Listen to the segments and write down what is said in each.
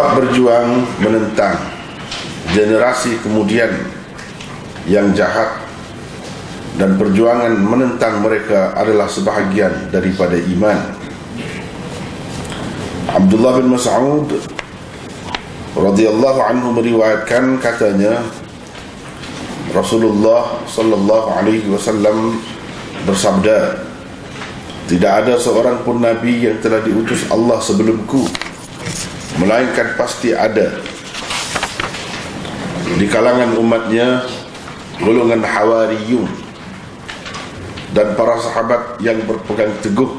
Bab berjuang menentang generasi kemudian yang jahat, dan perjuangan menentang mereka adalah sebahagian daripada iman. Abdullah bin Mas'ud radhiyallahu anhu meriwayatkan, katanya Rasulullah sallallahu alaihi wasallam bersabda, tidak ada seorang pun nabi yang telah diutus Allah sebelumku, melainkan pasti ada di kalangan umatnya golongan Hawariyun dan para sahabat yang berpegang teguh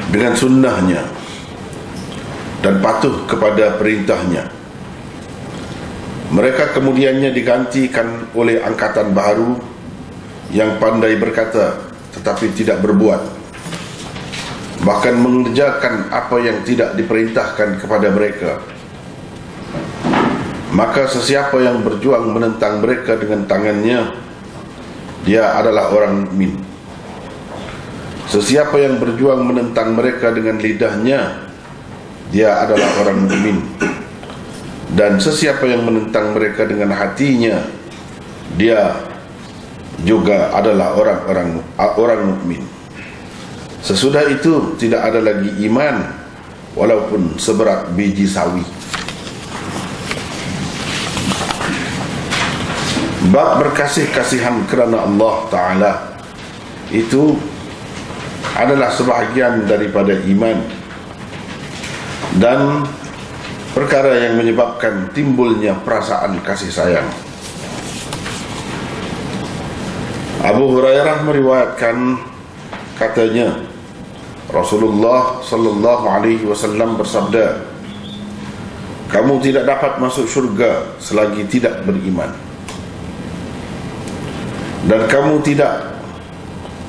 dengan sunnahnya dan patuh kepada perintahnya. Mereka kemudiannya digantikan oleh angkatan baru yang pandai berkata tetapi tidak berbuat, bahkan mengerjakan apa yang tidak diperintahkan kepada mereka. Maka sesiapa yang berjuang menentang mereka dengan tangannya, dia adalah orang mukmin. Sesiapa yang berjuang menentang mereka dengan lidahnya, dia adalah orang mukmin. Dan sesiapa yang menentang mereka dengan hatinya, dia juga adalah orang mukmin. Sesudah itu tidak ada lagi iman walaupun seberat biji sawi. Bab berkasih-kasihan kerana Allah Ta'ala itu adalah sebahagian daripada iman dan perkara yang menyebabkan timbulnya perasaan kasih sayang. Abu Hurairah meriwayatkan, katanya Rasulullah sallallahu alaihi wasallam bersabda, kamu tidak dapat masuk syurga selagi tidak beriman, dan kamu tidak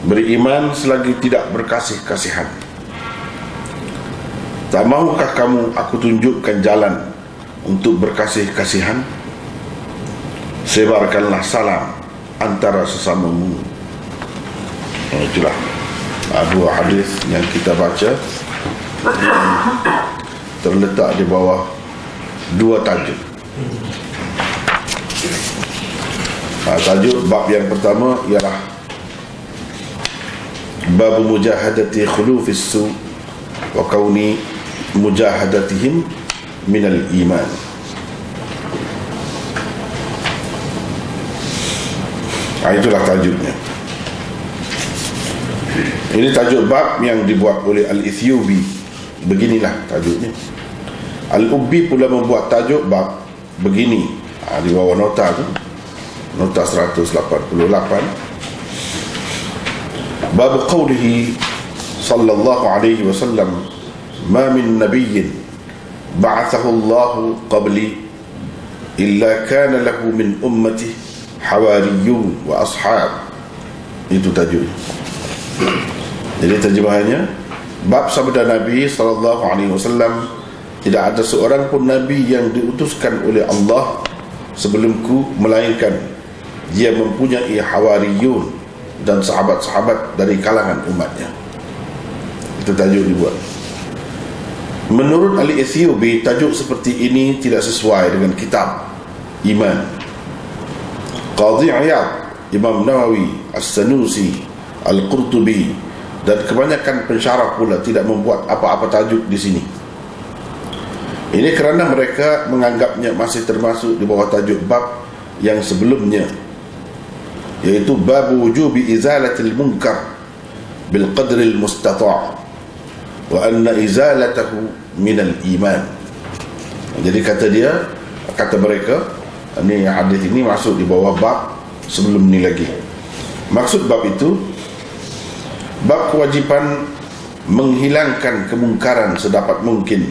beriman selagi tidak berkasih-kasihan. Tak mahukah kamu aku tunjukkan jalan untuk berkasih-kasihan? Sebarkanlah salam antara sesamamu. Itulah dua hadis yang kita baca, terletak di bawah dua tajuk. Tajuk bab yang pertama ialah bab mujahadati khulufis su wa kauni mujahadatihim minal iman. Itulah tajuknya. Ini tajuk bab yang dibuat oleh Al-Ethiopi. Beginilah tajuknya. Al-Ubbi pula membuat tajuk bab begini, di bawah nota tu, nota 188. Bab qawlihi sallallahu alaihi wasallam, ma min nabiyyin ba'athahu Allah qabli illa kana lahu min ummati hawariyun wa ashab. Itu tajuknya. Jadi terjemahannya, bab sabda Nabi sallallahu alaihi wasallam, tidak ada seorang pun nabi yang diutuskan oleh Allah sebelumku melainkan dia mempunyai hawariyun dan sahabat-sahabat dari kalangan umatnya. Itu tajuk dibuat. Menurut Al-Ethiopi, tajuk seperti ini tidak sesuai dengan kitab iman. Qadhi Iyad, Imam Nawawi, As-Sanusi, Al-Qurtubi dan kebanyakan pensyarah pula tidak membuat apa-apa tajuk di sini. Ini kerana mereka menganggapnya masih termasuk di bawah tajuk bab yang sebelumnya, yaitu bab wujubi izalatil munkar bil qadril mustata' wa anna izalatahu minal iman. Jadi kata mereka, ini hadis ini masuk di bawah bab sebelum ni lagi. Maksud bab itu bab kewajipan menghilangkan kemungkaran sedapat mungkin,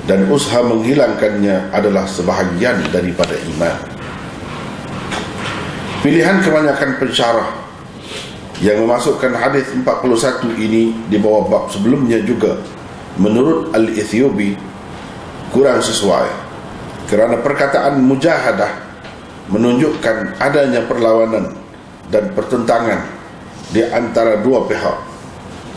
dan usaha menghilangkannya adalah sebahagian daripada iman. Pilihan kebanyakan pensyarah yang memasukkan hadis 41 ini di bawah bab sebelumnya juga, menurut Al-Ethiopi, kurang sesuai, kerana perkataan mujahadah menunjukkan adanya perlawanan dan pertentangan di antara dua pihak,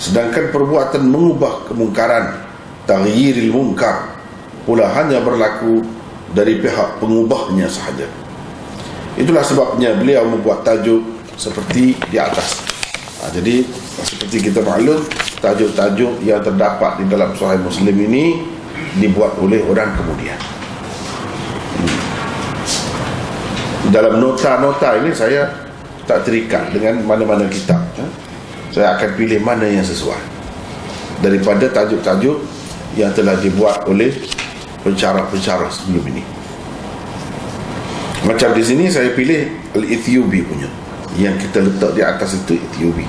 sedangkan perbuatan mengubah kemungkaran taghyiril munkar pula hanya berlaku dari pihak pengubahnya sahaja. Itulah sebabnya beliau membuat tajuk seperti di atas. Jadi seperti kita maklum, tajuk-tajuk yang terdapat di dalam Sahih Muslim ini dibuat oleh orang kemudian. Dalam nota-nota ini saya tak terikat dengan mana-mana kitab. Saya akan pilih mana yang sesuai daripada tajuk-tajuk yang telah dibuat oleh pensyarah-pensyarah sebelum ini. Macam di sini saya pilih Al-Ethiopi punya, yang kita letak di atas itu Ethiopi.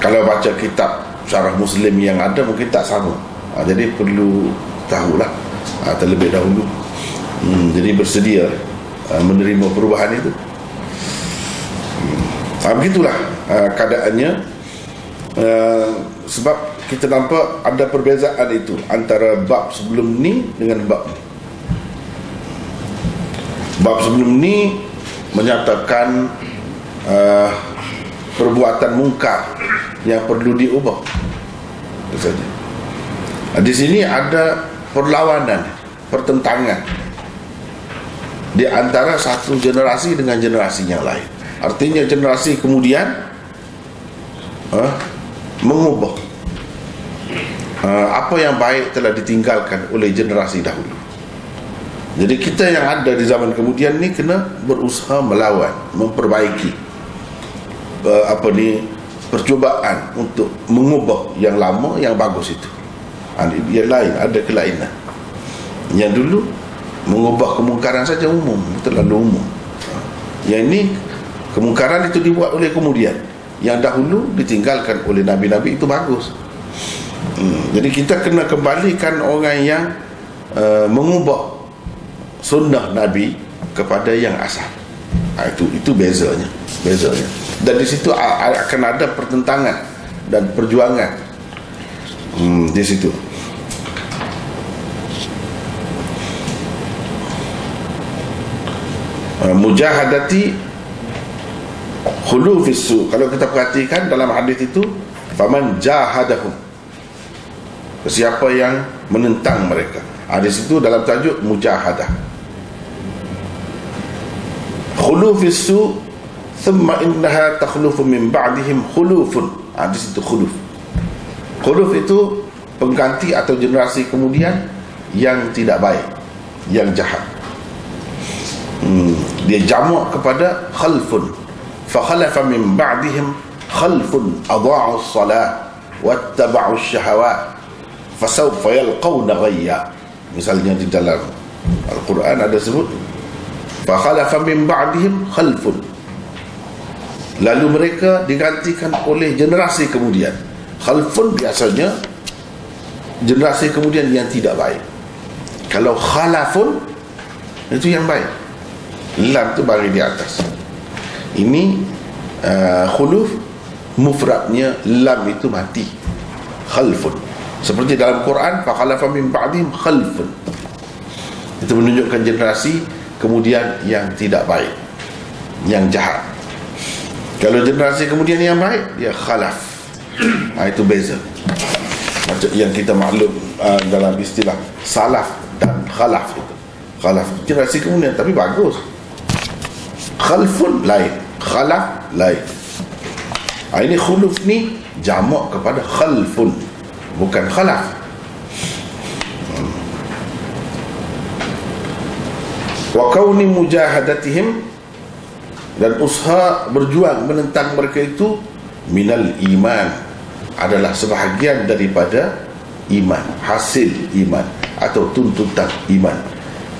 Kalau baca kitab syarah Muslim yang ada mungkin tak sama. Jadi perlu tahulah terlebih dahulu. Jadi bersedia menerima perubahan itu. Begitulah keadaannya. Sebab kita nampak ada perbezaan itu antara bab sebelum ni dengan bab ni. Bab sebelum ni menyatakan perbuatan mungkar yang perlu diubah. Itu saja. Di sini ada perlawanan, pertentangan di antara satu generasi dengan generasi yang lain. Artinya generasi kemudian mengubah apa yang baik telah ditinggalkan oleh generasi dahulu. Jadi kita yang ada di zaman kemudian ni kena berusaha melawan, memperbaiki percubaan untuk mengubah yang lama yang bagus itu. Yang lain ada kelainan. Yang dulu mengubah kemungkaran saja umum, terlalu umum. Yang ini kemungkaran itu dibuat oleh kemudian. Yang dahulu ditinggalkan oleh Nabi-Nabi itu bagus. Jadi kita kena kembalikan orang yang mengubah sunnah Nabi kepada yang asal. Itu bezanya. Dan di situ akan ada pertentangan dan perjuangan di situ. Mujahadati khulufis su. Kalau kita perhatikan dalam hadis itu, faman jahadahum, siapa yang menentang mereka. Di situ dalam tajuk mujahadah. Khulufis su thumma innaha takhlufu min ba'dihim khulufun. Di situ khuluf. Khuluf itu pengganti atau generasi kemudian yang tidak baik, yang jahat. Dia jamak kepada khalfun. Fa khalafa min ba'dihim khalfun adha'u as-salah wattaba'u ash-shahawat fasawfa yalqawna ghayya. Misalnya di dalam Al-Quran ada sebut fa khalafa min ba'dihim khalfun, lalu mereka digantikan oleh generasi kemudian. Khalfun biasanya generasi kemudian yang tidak baik. Kalau khalafun itu yang baik. Lam tu bagi di atas. Ini khuluf mufradnya lam itu mati. Khalfun. Seperti dalam Quran, fa khalafa min ba'dihim khalfun. Itu menunjukkan generasi kemudian yang tidak baik, yang jahat. Kalau generasi kemudian yang baik, dia khalaf. Itu beza. Macam yang kita maklum dalam istilah salaf dan khalaf itu. Khalaf generasi kemudian tapi bagus. Khalfun lain, khalaf lain. Ini khuluf ni jamak kepada khalfun, bukan khalaf. Wa kauni mujahadatihim, dan usaha berjuang menentang mereka itu minal iman, adalah sebahagian daripada iman, hasil iman atau tuntutan iman,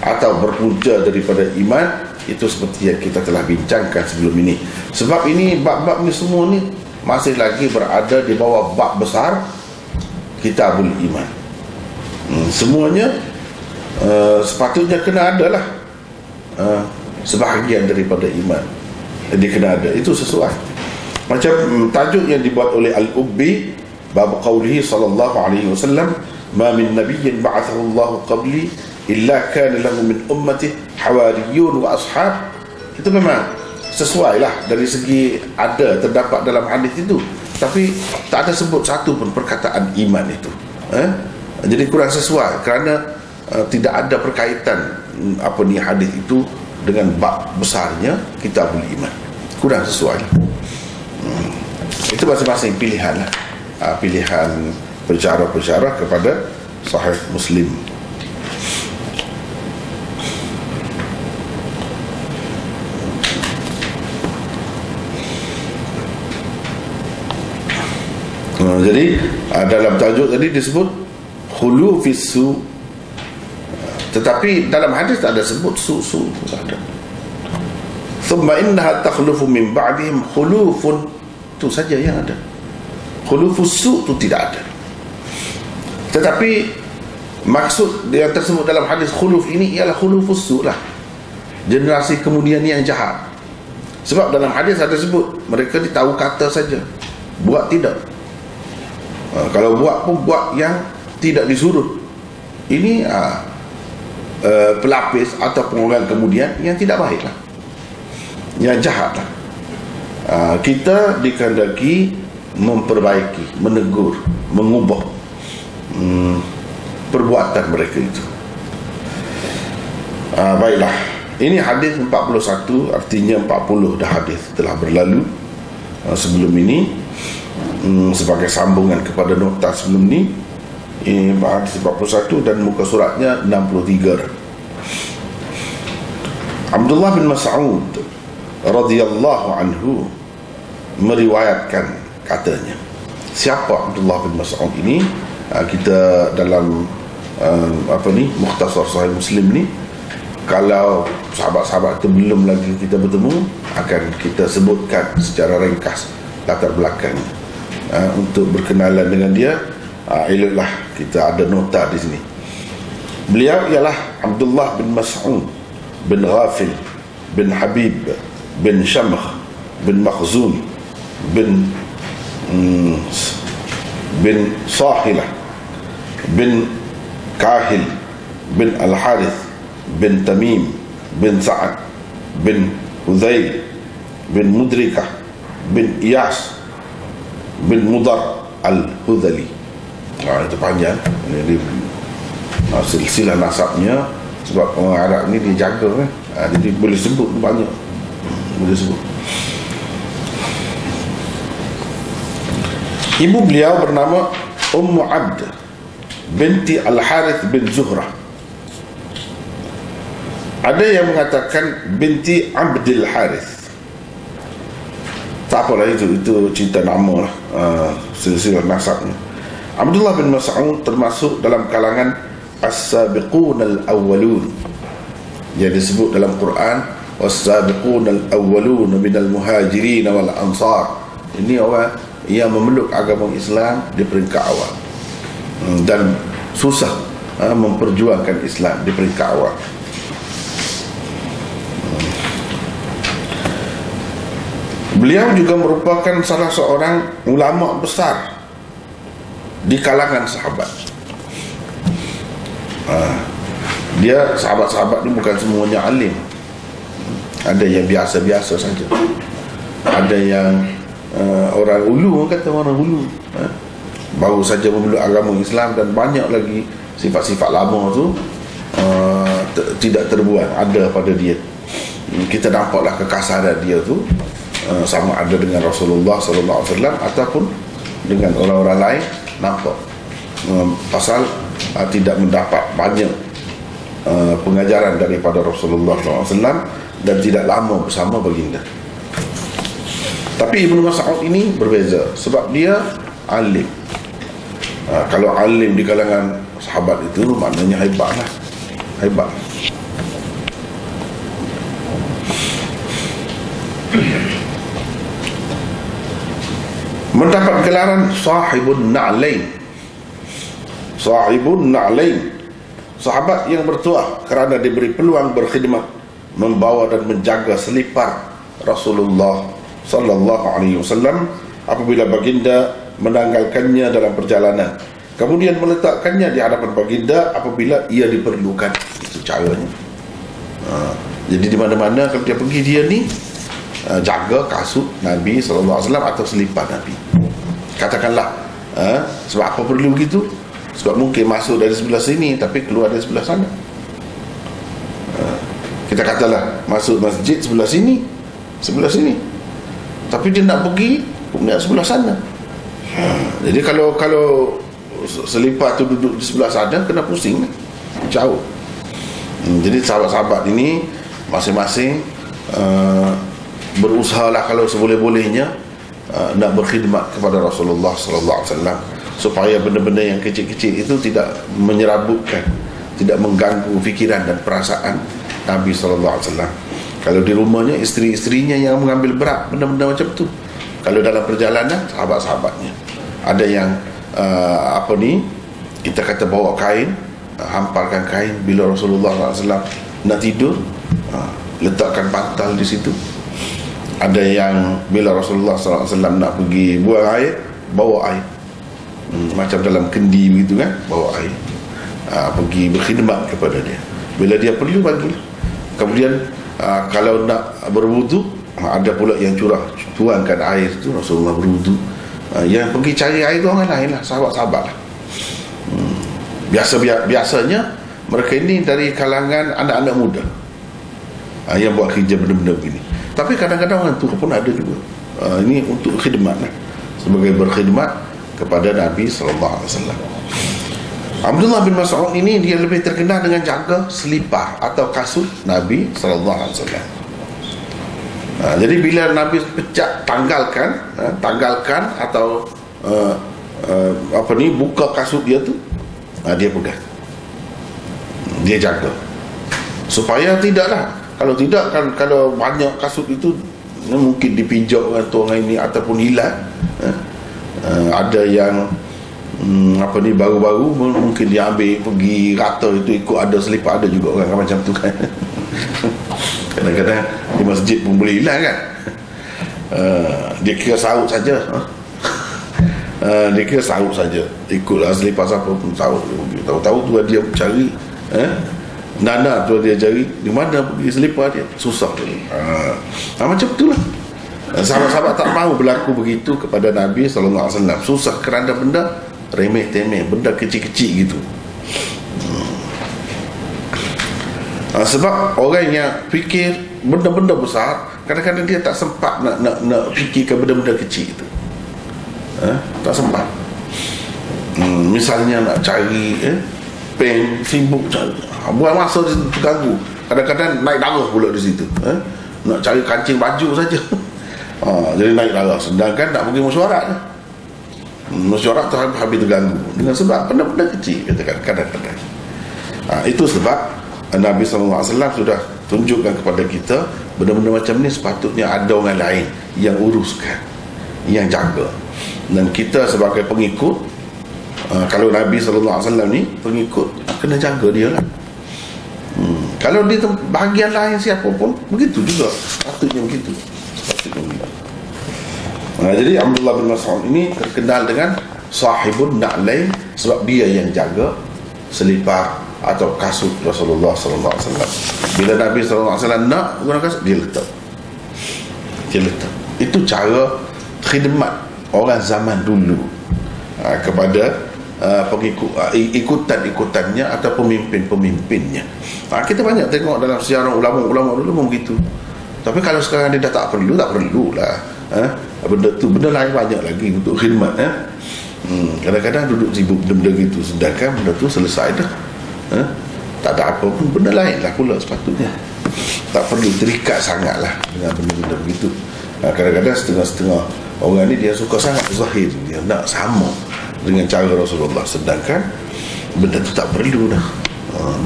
atau berpunca daripada iman. Itu seperti yang kita telah bincangkan sebelum ini. Sebab ini bab-bab ni semua ni masih lagi berada di bawah bab besar Kitabul Iman. Semuanya sepatutnya kena ada lah sebahagian daripada iman. Dia kena ada. Itu sesuai. Macam tajuk yang dibuat oleh Al-Ubbi, bab qawlihi sallallahu alaihi wasallam, ma min nabiyyin ba'athahu Allah qabli illa kana lahu min ummati hawariyun wa ashab. Itu memang sesuai lah dari segi ada terdapat dalam hadis itu, tapi tak ada sebut satu pun perkataan iman itu. Jadi kurang sesuai kerana tidak ada perkaitan hadis itu dengan bab besarnya Kitabul Iman. Kurang sesuai. Itu masing-masing pilihan lah. Pilihan pensyarah-pensyarah kepada Sahih Muslim. Jadi dalam tajuk tadi disebut khulufis su, tetapi dalam hadis tak ada sebut su tak ada. Thumma innaha takhlufu min ba'dihim khulufun, itu saja yang ada. Khulufus su itu tidak ada. Tetapi maksud yang tersebut dalam hadis khuluf ini ialah khulufus su lah, generasi kemudian yang jahat. Sebab dalam hadis ada sebut mereka ni tahu kata saja, buat tidak. Kalau buat pun buat yang tidak disuruh. Ini pelapis ataupun orang kemudian yang tidak baik lah, yang jahat lah. Kita dikehendaki memperbaiki, menegur, mengubah perbuatan mereka itu. Baiklah, ini hadis 41, artinya 40 dah hadis telah berlalu sebelum ini. Sebagai sambungan kepada nota sebelum ni, hadis 41 dan muka suratnya 63. Abdullah bin Mas'ud radhiyallahu anhu meriwayatkan, katanya. Siapa Abdullah bin Mas'ud ini? Kita dalam Mukhtasar Sahih Muslim ni, kalau sahabat-sahabat itu belum lagi kita bertemu, akan kita sebutkan secara ringkas latar belakang untuk berkenalan dengan dia. Eloklah kita ada nota di sini. Beliau ialah Abdullah bin Mas'ud bin Ghafil bin Habib bin Shamkh bin Makhzum bin Sahilah bin Kahil bin Al-Harith bin Tamim bin Sa'ad bin Hudzail bin Mudrikah bin Iyas bin Mudar Al-Hudhali. Itu panjang. Ini silsilah nasabnya, sebab orang Arab ni dia jaga kan. Jadi boleh sebut banyak. Boleh sebut. Ibu beliau bernama Ummu Abd binti Al-Harith bin Zuhrah. Ada yang mengatakan binti Abdul Harith. Tak apalah, itu cerita nama lah, silsilah nasabnya. Abdullah bin Mas'ud termasuk dalam kalangan as-sabiqun al-awwalun, yang disebut dalam Quran was-sabiqun al-awwalun minal muhajirin wal ansar. Ini orang yang memeluk agama Islam di peringkat awal dan susah memperjuangkan Islam di peringkat awal. Beliau juga merupakan salah seorang ulama besar di kalangan sahabat. Dia sahabat-sahabat ni bukan semuanya alim. Ada yang biasa-biasa saja. Ada yang orang ulu, kata orang ulu, baru saja memeluk agama Islam, dan banyak lagi sifat-sifat lama tu tidak terbuang ada pada dia. Kita nampaklah kekasaran dia tu sama ada dengan Rasulullah SAW ataupun dengan orang-orang lain, nampak pasal tidak mendapat banyak pengajaran daripada Rasulullah SAW dan tidak lama bersama baginda. Tapi Ibnu Mas'ud ini berbeza sebab dia alim. Kalau alim di kalangan sahabat itu maknanya hebatlah, hebat. Mendapat gelaran sahibun na'lain. Sahibun na'lain, sahabat yang bertuah kerana diberi peluang berkhidmat, membawa dan menjaga selipar Rasulullah sallallahu alaihi wasallam apabila baginda menanggalkannya dalam perjalanan, kemudian meletakkannya di hadapan baginda apabila ia diperlukan. Itu caranya. Jadi di mana-mana kalau dia pergi, dia ni jaga kasut Nabi SAW atau selipar Nabi. Katakanlah sebab apa perlu begitu? Sebab mungkin masuk dari sebelah sini tapi keluar dari sebelah sana. Kita katalah masuk masjid sebelah sini, tapi dia nak pergi punya sebelah sana. Jadi kalau selipar tu duduk di sebelah sana, kena pusing, jauh. Jadi sahabat-sahabat ini masing-masing berusahalah kalau seboleh-bolehnya nak berkhidmat kepada Rasulullah sallallahu alaihi wasallam, supaya benda-benda yang kecil-kecil itu tidak menyerabutkan, tidak mengganggu fikiran dan perasaan Nabi sallallahu alaihi wasallam. Kalau di rumahnya, isteri-isterinya yang mengambil berat benda-benda macam tu. Kalau dalam perjalanan, sahabat-sahabatnya. Ada yang kita kata bawa kain, hamparkan kain. Bila Rasulullah SAW nak tidur, letakkan bantal di situ. Ada yang bila Rasulullah SAW nak pergi buang air, bawa air, macam dalam kendi begitu kan, bawa air, pergi berkhidmat kepada dia. Bila dia perlu, bagi. Kemudian kalau nak berwudu, ada pula yang tuangkan air tu, Rasulullah berwudu. Yang pergi cari air tu orang lain lah, sahabat-sahabat lah. Biasanya mereka ini dari kalangan anak-anak muda yang buat kerja benda-benda begini. Tapi kadang-kadang orang tua pun ada juga. Ini untuk khidmat lah, sebagai berkhidmat kepada Nabi SAW. Abdullah bin Mas'ud ini dia lebih terkenal dengan jaga selipar atau kasut Nabi SAW. Jadi bila Nabi pecah, tanggalkan atau buka kasut dia tu, dia pegang, dia jaga supaya tidaklah, kalau tidak kan, kalau banyak kasut itu mungkin dipijak dengan tuan ini ataupun hilang. Ada yang baru-baru mungkin dia ambil pergi rata itu, ikut ada selipar, ada juga orang macam tu kan. Kadang-kadang di masjid pun boleh hilang kan. Dia kira sarut saja. Dia kira sarut saja, ikutlah selipar siapa pun sarut. Tahu-tahu tu dia cari, nana tu dia cari di mana pergi selipar dia, susah dia. Macam itulah. Sahabat-sahabat tak mahu berlaku begitu kepada Nabi SAW. Susah kerana benda remeh-temeh, benda kecil-kecil gitu. Sebab orang yang fikir benda-benda besar, kadang-kadang dia tak sempat nak fikirkan benda-benda kecil itu. Tak sempat. Misalnya nak cari pen, sibuk cari, buang masa terganggu. Kadang-kadang naik darah pula di situ. Nak cari kancing baju saja. Jadi naik darah. Sedangkan nak pergi mesyuarat, mesyuarat tu habis terganggu dengan sebab benda-benda kecil, katakan kadang-kadang. Itu sebab Nabi SAW sudah tunjukkan kepada kita benda-benda macam ni sepatutnya ada orang lain yang uruskan, yang jaga. Dan kita sebagai pengikut, kalau Nabi SAW ni pengikut, kena jaga dia lah. Kalau di bahagian lain siapa pun begitu juga, sepatutnya begitu. Jadi Abdullah bin Mas'ud ini terkenal dengan sahibun na'lain, sebab dia yang jaga selipar atau kasut Rasulullah SAW. Bila Nabi SAW nak guna kasut, dia letak. Itu cara khidmat orang zaman dulu kepada pengikut, ikutan-ikutannya atau pemimpin-pemimpinnya. Kita banyak tengok dalam sejarah ulama-ulama dulu pun begitu. Tapi kalau sekarang dia dah tak perlulah. Benda tu, benda lain banyak lagi untuk khidmat. Kadang-kadang duduk sibuk benda gitu, sedangkan benda tu selesai dah. Tak ada apa pun, benda lain lah pula sepatutnya. Tak perlu terikat sangat lah dengan benda-benda begitu. Kadang-kadang setengah-setengah orang ni dia suka sangat zahir, dia nak sama dengan cara Rasulullah, sedangkan benda tu tak perlu dah.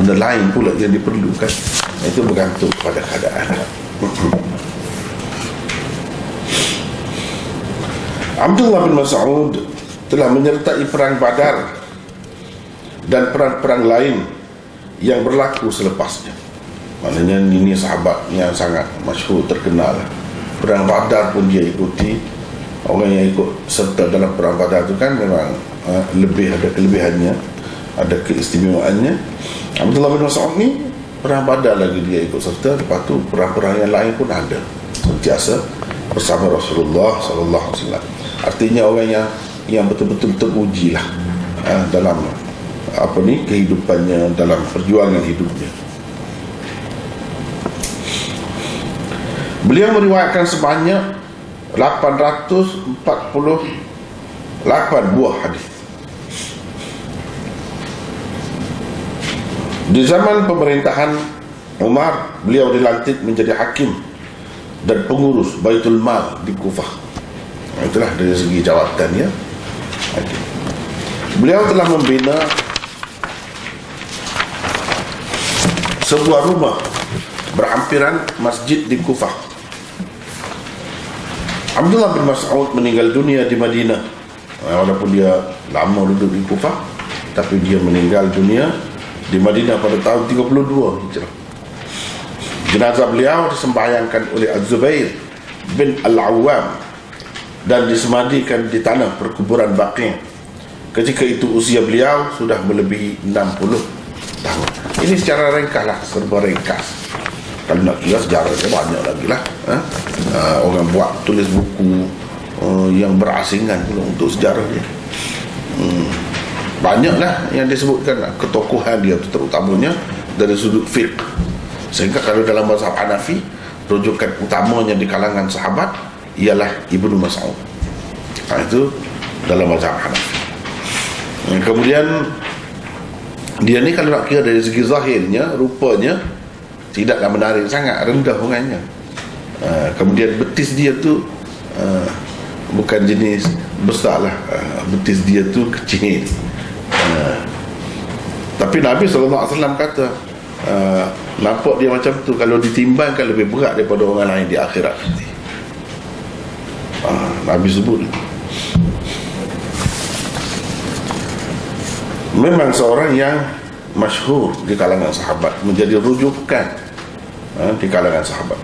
Benda lain pula yang diperlukan. Itu bergantung pada keadaan. Abdullah bin Mas'ud telah menyertai perang Badar dan perang-perang lain yang berlaku selepasnya. Maknanya ini sahabat yang sangat masyhur, terkenal. Perang Badar pun dia ikuti. Orang yang ikut serta dalam perang Badar itu kan memang lebih ada kelebihannya, ada keistimewaannya. Abdullah bin Mas'ud ni perang Badar lagi dia ikut serta. Lepas tu perang-perang yang lain pun ada sentiasa bersama Rasulullah SAW. Artinya orang yang betul-betul teruji lah dalam kehidupannya, dalam perjuangan hidupnya. Beliau meriwayatkan sebanyak 848 buah hadis. Di zaman pemerintahan Umar, beliau dilantik menjadi hakim dan pengurus Baitul Mal di Kufah. Itulah dari segi jawatannya. Beliau telah membina sebuah rumah berhampiran masjid di Kufah. Abdullah bin Mas'ud meninggal dunia di Madinah. Walaupun dia lama duduk di Kufah, tapi dia meninggal dunia di Madinah pada tahun 32 Hijrah. Jenazah beliau disembahyangkan oleh Az-Zubair bin Al-Awwam dan disemadikan di tanah perkuburan Baqi'. Ketika itu usia beliau sudah melebihi 60 tahun. Ini secara ringkas lah, serba ringkas. Kalau nak kira sejarahnya banyak lagi lah. Orang buat tulis buku yang berasingan pula untuk sejarahnya. Banyaklah yang disebutkan ketokohan dia, terutamanya dari sudut fiqh. Sehingga kalau dalam mazhab Hanafi, rujukan utamanya di kalangan sahabat ialah Ibnu Mas'ud. Itu dalam mazhab Hanafi. Kemudian dia ni kalau nak kira dari segi zahirnya, rupanya tidaklah menarik sangat, rendah orangnya. Kemudian betis dia tu bukan jenis besar lah, betis dia tu kecil. Tapi Nabi SAW kata, nampak dia macam tu, kalau ditimbangkan lebih berat daripada orang lain di akhirat nanti. Nabi sebut. Memang seorang yang masyhur di kalangan sahabat, menjadi rujukan di kalangan sahabat.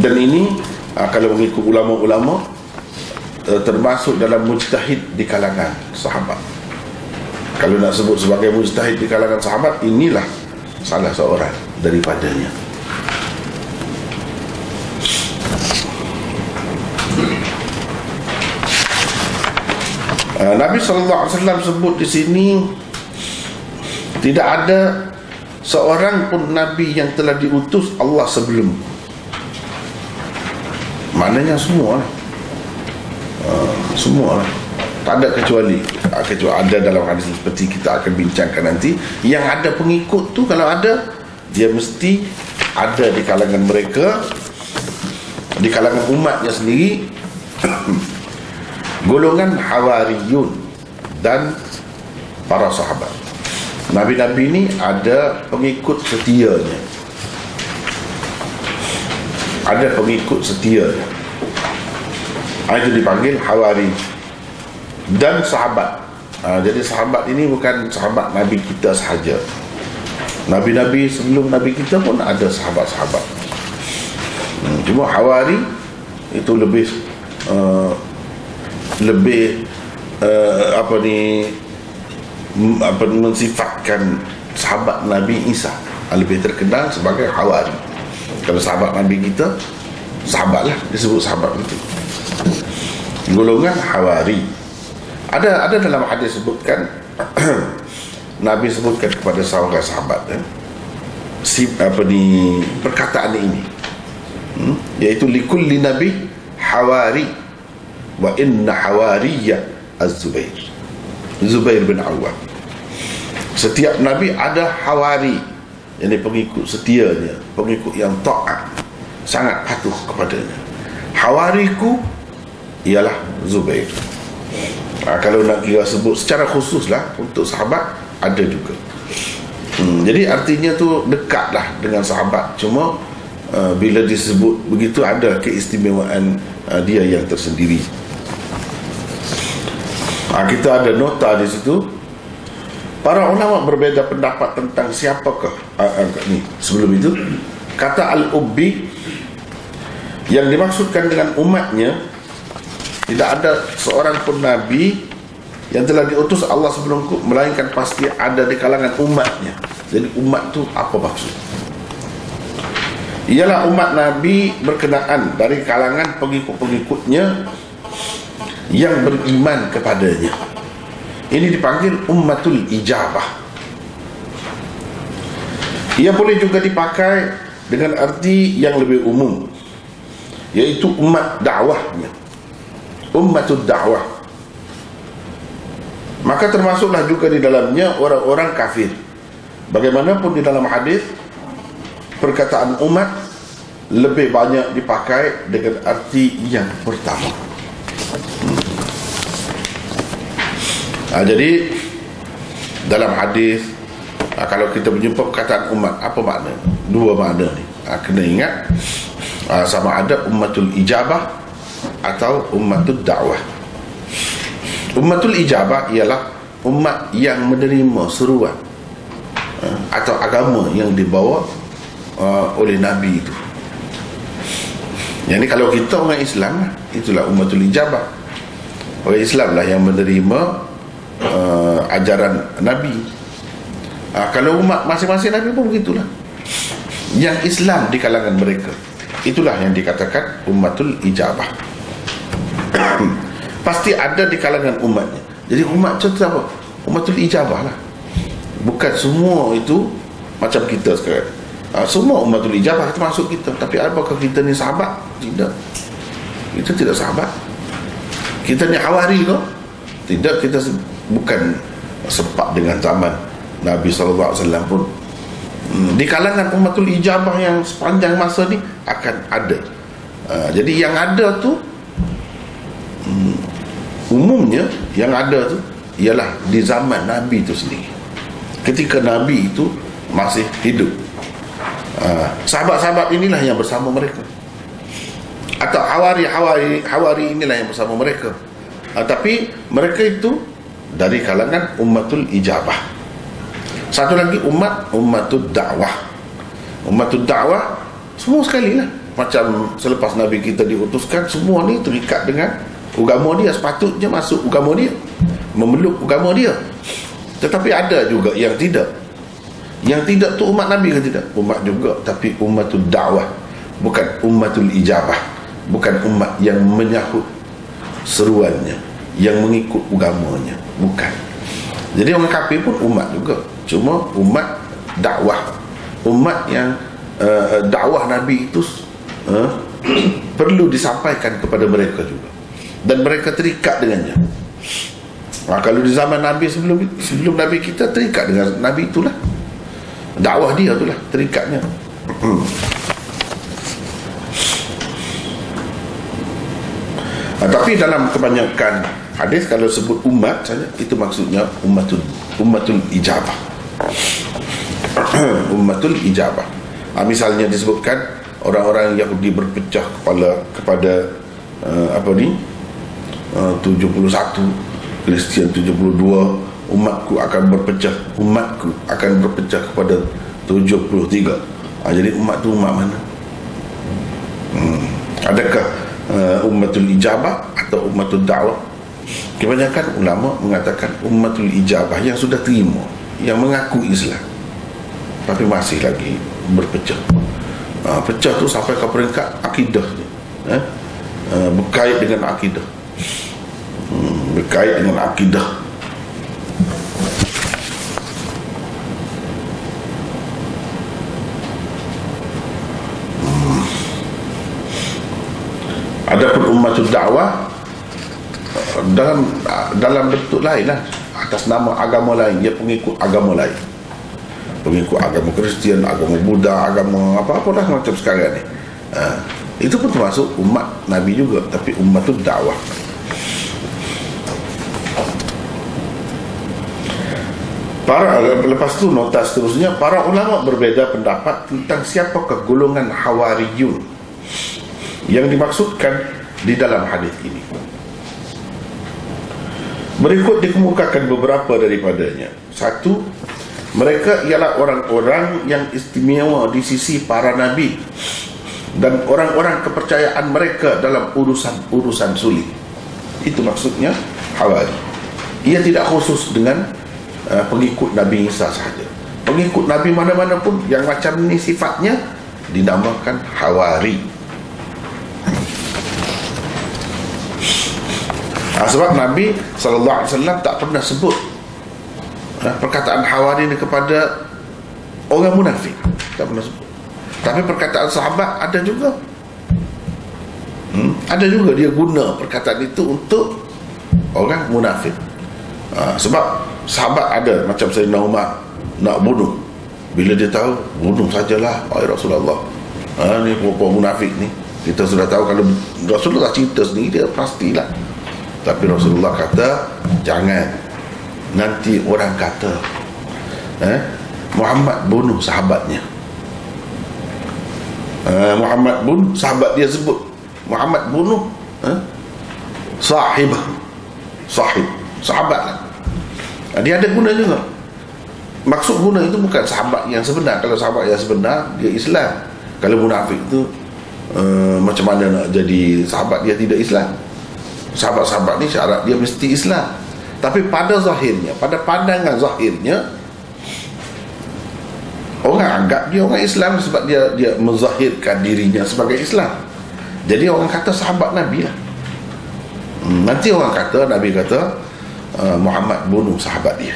Dan ini kalau mengikut ulama-ulama, termasuk dalam mujtahid di kalangan sahabat. Kalau nak sebut sebagai mujtahid di kalangan sahabat, inilah salah seorang daripadanya. Nabi SAW sebut di sini, tidak ada seorang pun Nabi yang telah diutus Allah sebelum. Maknanya semua lah. Semua lah. Tak ada kecuali ada dalam hadis seperti kita akan bincangkan nanti. Yang ada pengikut tu, kalau ada, dia mesti ada di kalangan mereka, di kalangan umatnya sendiri. Golongan Hawariyun dan para sahabat. Nabi-Nabi ini ada pengikut setianya. Ada pengikut setianya. Itu dipanggil Hawari dan sahabat. Jadi sahabat ini bukan sahabat Nabi kita sahaja. Nabi-Nabi sebelum Nabi kita pun ada sahabat-sahabat. Cuma Hawari itu lebih mensifatkan sahabat Nabi Isa, lebih terkenal sebagai Hawari. Kalau sahabat Nabi kita, sahabatlah, disebut sahabat itu. Golongan Hawari. Ada dalam hadis sebutkan Nabi sebutkan kepada seorang sahabat perkataan ini, yaitu likulli nabi hawari wa inna hawariya az-Zubair. Zubair bin Awwam. Setiap Nabi ada hawari, yang pengikut setianya, pengikut yang taat, sangat patuh kepadanya. Hawariku ialah Zubair. Kalau nak kira sebut secara khusus lah untuk sahabat, ada juga. Jadi artinya tu dekatlah dengan sahabat. Cuma bila disebut begitu, ada keistimewaan dia yang tersendiri. Kita ada nota di situ. Para ulama berbeza pendapat tentang siapakah ni. Sebelum itu, kata Al-Ubbi, yang dimaksudkan dengan umatnya, tidak ada seorang pun Nabi yang telah diutus Allah sebelumku, melainkan pasti ada di kalangan umatnya. Jadi umat tu apa maksud? Ialah umat Nabi berkenaan dari kalangan pengikut-pengikutnya yang beriman kepadanya, Ini dipanggil ummatul ijabah. Ia boleh juga dipakai dengan arti yang lebih umum, yaitu umat dakwahnya, ummatul dakwah. Maka termasuklah juga di dalamnya orang-orang kafir. Bagaimanapun di dalam hadis, perkataan umat lebih banyak dipakai dengan arti yang pertama. Jadi dalam hadis, kalau kita berjumpa perkataan umat, apa makna? Dua makna ni. Kena ingat, sama ada ummatul ijabah atau ummatul dakwah. Ummatul ijabah ialah umat yang menerima seruan atau agama yang dibawa oleh Nabi itu. Yang ni kalau kita orang Islam, itulah ummatul ijabah. Orang Islam lah yang menerima ajaran Nabi. Kalau umat masing-masing Nabi pun begitulah. Yang Islam di kalangan mereka, itulah yang dikatakan ummatul ijabah. Pasti ada di kalangan umatnya. Jadi umat itu apa? Ummatul ijabah lah. Bukan semua itu macam kita sekarang. Semua ummatul ijabah termasuk kita. Tapi apakah kita ni sahabat? Tidak. Kita tidak sahabat. Kita ni hawari ke? Tidak, kita bukan sepak dengan zaman Nabi SAW pun. Di kalangan ummatul ijabah yang sepanjang masa ni akan ada. Jadi yang ada tu, umumnya yang ada tu ialah di zaman Nabi itu sendiri, ketika Nabi itu masih hidup. Sahabat-sahabat inilah yang bersama mereka, atau hawari inilah yang bersama mereka. Tapi mereka itu dari kalangan ummatul ijabah. Satu lagi ummatul dakwah. Ummatul dakwah semua sekali lah. Macam selepas Nabi kita diutuskan, semua ni terikat dengan agama dia, sepatutnya masuk agama dia, memeluk agama dia. Tetapi ada juga yang tidak. Yang tidak tu umat Nabi ke tidak? Umat juga, tapi ummatul dakwah, bukan ummatul ijabah, bukan umat yang menyahut seruannya, yang mengikut agamanya, bukan. Jadi orang kafir pun umat juga, cuma umat dakwah, umat yang dakwah Nabi itu perlu disampaikan kepada mereka juga, dan mereka terikat dengannya. Kalau di zaman Nabi, sebelum Nabi kita, terikat dengan Nabi itulah, dakwah dia itulah terikatnya. Tapi dalam kebanyakan hadis kalau sebut umat saja, itu maksudnya ummatul ijabah. Ummatul ijabah. Misalnya disebutkan orang-orang Yahudi berpecah kepada 71, Kristian 72, umatku akan berpecah kepada 73. Jadi umat tu umat mana? Adakah ummatul ijabah atau ummatul dakwah? Kebanyakan ulama mengatakan ummatul ijabah yang sudah terima, yang mengaku Islam, tapi masih lagi berpecah. Pecah tu sampai ke peringkat akidah, berkait dengan akidah, berkait dengan akidah. Adapun ummatul dakwah dalam bentuk lain lah, atas nama agama lain, dia pengikut agama lain, pengikut agama Kristian, agama Buddha, agama apa-apa dah macam sekarang ni. Itu pun termasuk umat Nabi juga, tapi ummatul dakwah. Lepas tu nota seterusnya, para ulama berbeza pendapat tentang siapakah golongan hawariyun yang dimaksudkan di dalam hadis ini. Berikut dikemukakan beberapa daripadanya. Satu, mereka ialah orang-orang yang istimewa di sisi para nabi dan orang-orang kepercayaan mereka dalam urusan sulit. Itu maksudnya hawari. Ia tidak khusus dengan pengikut Nabi Isa sahaja. Pengikut Nabi mana-mana pun yang macam ni sifatnya dinamakan hawari. Sebab Nabi SAW tak pernah sebut perkataan Hawari ni kepada orang munafik, tak pernah sebut. Tapi perkataan sahabat ada juga. Ada juga dia guna perkataan itu untuk orang munafik. Sebab sahabat ada macam Sayyidina Umar nak bunuh, bila dia tahu, bunuh sajalah wahai Rasulullah. Ni perempuan munafik ni, kita sudah tahu. Kalau Rasulullah cerita sendiri, dia pastilah. Tapi Rasulullah kata jangan, nanti orang kata Muhammad bunuh sahabatnya. Muhammad bunuh sahabat dia, sebut Muhammad bunuh sahib sahabat lah. Dia ada guna juga. Maksud guna itu bukan sahabat yang sebenar. Kalau sahabat yang sebenar, dia Islam. Kalau munafik itu macam mana nak jadi sahabat dia tidak Islam? Sahabat-sahabat ni syarat dia mesti Islam. Tapi pada zahirnya, pada pandangan zahirnya, orang anggap dia orang Islam sebab dia menzahirkan dirinya sebagai Islam. Jadi orang kata sahabat Nabi lah. Nanti orang kata, Nabi kata Muhammad bunuh sahabat dia.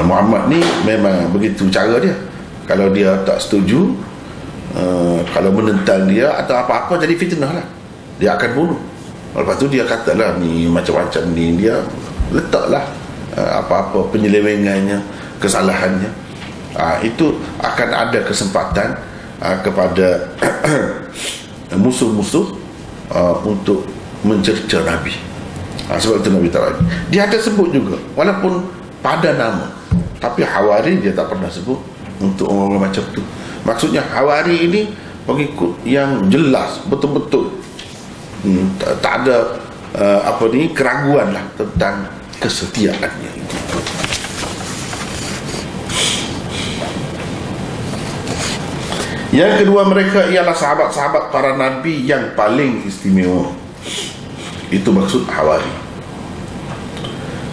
Muhammad ni memang begitu cara dia. Kalau dia tak setuju, kalau menentang dia atau apa-apa, jadi fitnah lah, dia akan bunuh. Lepas tu dia katalah ni macam-macam ni, dia letaklah apa-apa penyelewengannya, kesalahannya. Itu akan ada kesempatan kepada musuh-musuh untuk mencerca Nabi. Sebab itu Nabi tak, dia ada sebut juga walaupun pada nama, tapi Hawari dia tak pernah sebut untuk orang-orang macam tu. Maksudnya Hawari ini pengikut yang jelas, betul-betul tak ada keraguan lah tentang kesetiaannya itu. Yang kedua, mereka ialah sahabat-sahabat para Nabi yang paling istimewa. Itu maksud Hawari.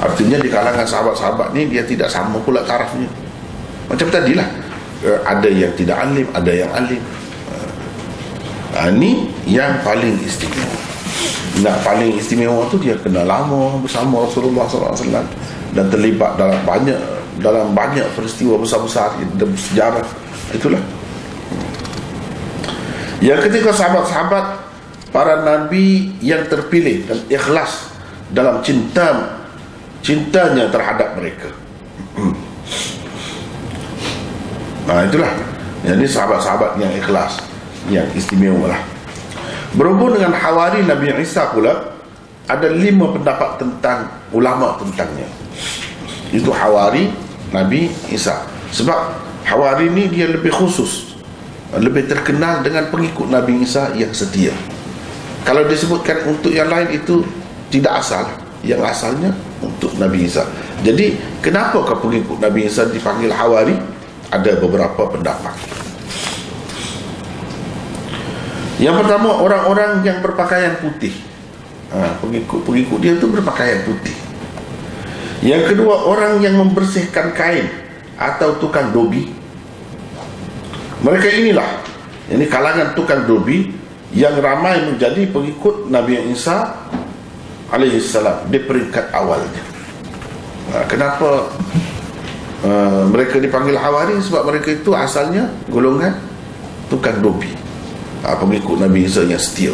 Artinya di kalangan sahabat-sahabat ni dia tidak sama pula tarafnya. Macam tadilah, ada yang tidak alim, ada yang alim. Ini yang paling istimewa. Nak paling istimewa tu dia kena lama bersama Rasulullah SAW dan terlibat dalam banyak peristiwa besar-besar dalam sejarah. Itulah. Yang ketiga, sahabat-sahabat para Nabi yang terpilih dan ikhlas dalam cintanya terhadap mereka. Itulah. Jadi sahabat-sahabat yang ikhlas, yang istimewa lah. Berhubung dengan Hawari Nabi Isa pula, ada 5 pendapat tentang ulama tentangnya. Itu Hawari Nabi Isa. Sebab Hawari ni dia lebih khusus, lebih terkenal dengan pengikut Nabi Isa yang setia. Kalau disebutkan untuk yang lain itu tidak asal. Yang asalnya untuk Nabi Isa. Jadi kenapakah pengikut Nabi Isa dipanggil Hawari? Ada beberapa pendapat. Yang pertama, orang-orang yang berpakaian putih. Pengikut dia itu berpakaian putih. Yang kedua, orang yang membersihkan kain atau tukang dobi. Mereka inilah, ini kalangan tukang dobi yang ramai menjadi pengikut Nabi Isa alaihissalam di peringkat awalnya. Kenapa mereka dipanggil Hawari? Sebab mereka itu asalnya golongan tukang dobi, pengikut Nabi Isa yang setia.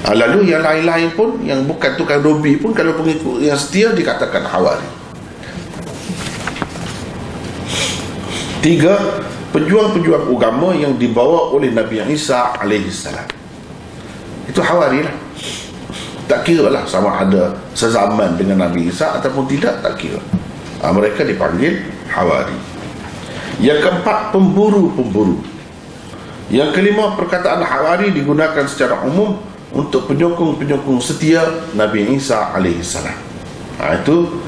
Lalu yang lain-lain pun, yang bukan tukang dobi pun, kalau pengikut yang setia dikatakan Hawari. 3, pejuang-pejuang agama yang dibawa oleh Nabi Isa alaihissalam. Itu Hawari lah. Tak kira lah sama ada sezaman dengan Nabi Isa ataupun tidak, tak kira. Mereka dipanggil Hawari. Yang keempat, pemburu-pemburu. Yang kelima, perkataan Hawari digunakan secara umum untuk penyokong-penyokong setia Nabi Isa alaihissalam. Itu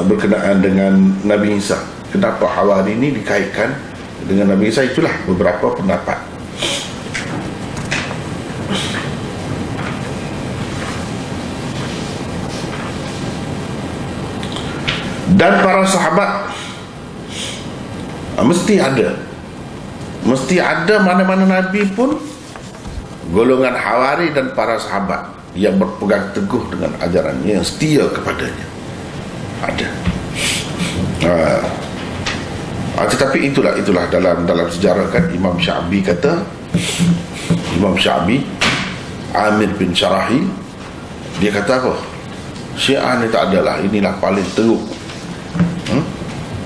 berkenaan dengan Nabi Isa. Kenapa Hawari ini dikaitkan dengan Nabi Isa? Itulah beberapa pendapat. Dan para sahabat mesti ada mana-mana Nabi pun golongan Hawari dan para sahabat. yang berpegang teguh dengan ajarannya, yang setia kepadanya. Ada. Tetapi itulah dalam sejarah kan, Imam Sya'bi kata, Imam Sya'bi Amir bin Syarahil, dia kata apa? Syiah ni tak adalah, inilah paling teruk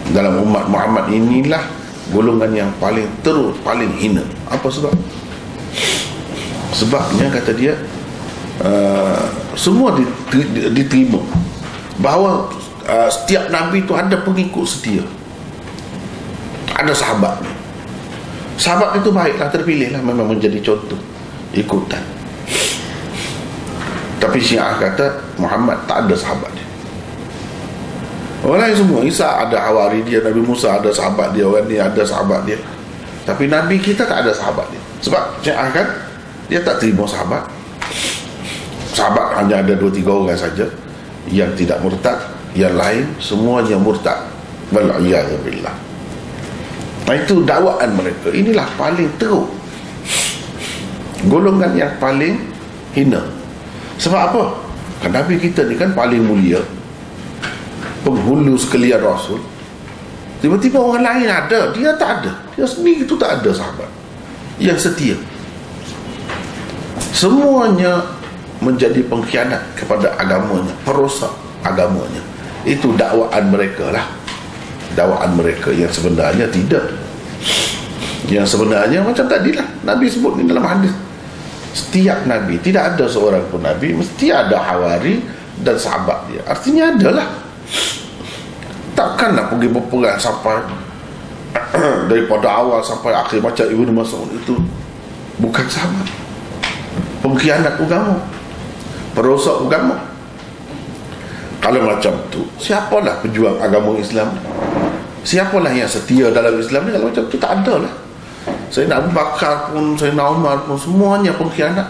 dalam umat Muhammad, inilah golongan yang paling teruk, paling hina. Apa sebab? Sebabnya kata dia, semua diterima bahawa setiap Nabi itu ada pengikut setia, ada sahabatnya. Sahabat itu baiklah, terpilihlah, memang menjadi contoh ikutan. Tapi Syiah kata Muhammad tak ada sahabat dia. Orang lain semua, Isa ada hawari dia, Nabi Musa ada sahabat dia, orang ni ada sahabat dia. Tapi Nabi kita tak ada sahabat dia. Sebab Syiah kan, dia tak terima sahabat. Sahabat hanya ada 2-3 orang saja yang tidak murtad, yang lain semuanya murtad. Wal'iyadzubillah. Nah, itu dakwaan mereka. Inilah paling teruk, golongan yang paling hina. Sebab apa? Kan Nabi kita ni kan paling mulia, penghulu sekalian Rasul. Tiba-tiba orang lain ada, dia tak ada. Dia sendiri itu tak ada sahabat yang setia. Semuanya menjadi pengkhianat kepada agamanya, perosak agamanya. Itu dakwaan mereka lah. Dakwaan mereka yang sebenarnya tidak. Yang sebenarnya macam tadilah Nabi sebut ni dalam hadis, setiap Nabi, tidak ada seorang pun Nabi mesti ada hawari dan sahabat dia. Artinya adalah, takkanlah pergi berperang sampai daripada awal sampai akhir macam Ibnu Mas'ud, itu bukan sahabat. Pengkhianat agama, perosak agama. Kalau macam tu, siapalah pejuang agama Islam? Siapalah yang setia dalam Islam ni? Kalau macam tu tak ada lah. Sayyidina Abu Bakar pun, Sayyidina Umar pun, semuanya pengkhianat.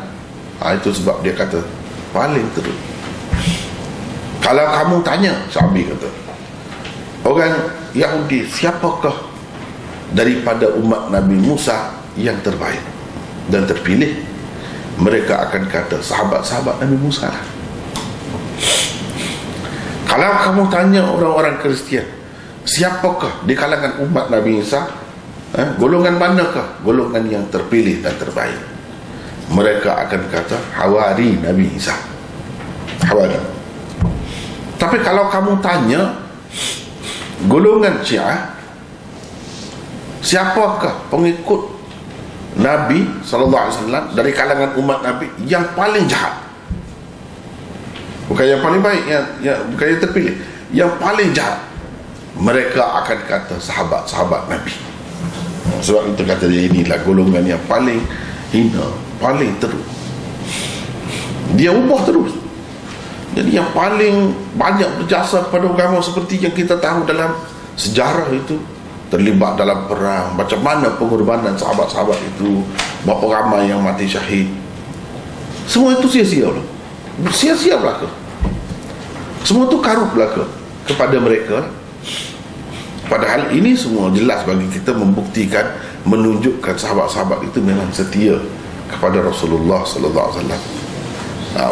Itu sebab dia kata paling teruk. Kalau kamu tanya, Sya'bi kata, orang Yahudi, siapakah daripada umat Nabi Musa yang terbaik dan terpilih? Mereka akan kata sahabat-sahabat Nabi Musa lah. Kalau kamu tanya orang-orang Kristian, siapakah di kalangan umat Nabi Isa, golongan manakah golongan yang terpilih dan terbaik? Mereka akan kata hawari Nabi Isa, hawari. Tapi kalau kamu tanya golongan Syiah, siapakah pengikut Nabi SAW dari kalangan umat Nabi yang paling jahat? Bukan yang paling baik, bukan yang terpilih, yang paling jahat. Mereka akan kata sahabat-sahabat Nabi. Sebab itu kata dia, inilah golongan yang paling hina, paling teruk. Dia ubah terus. Jadi yang paling banyak berjasa kepada agama, seperti yang kita tahu dalam sejarah itu, terlibat dalam perang, macam mana pengorbanan sahabat-sahabat itu, berapa ramai yang mati syahid. Semua itu sia-sia lah. Sia-sia belaka. Semua itu karut belaka kepada mereka. Padahal ini semua jelas bagi kita, membuktikan, menunjukkan sahabat-sahabat itu memang setia kepada Rasulullah sallallahu alaihi wasallam.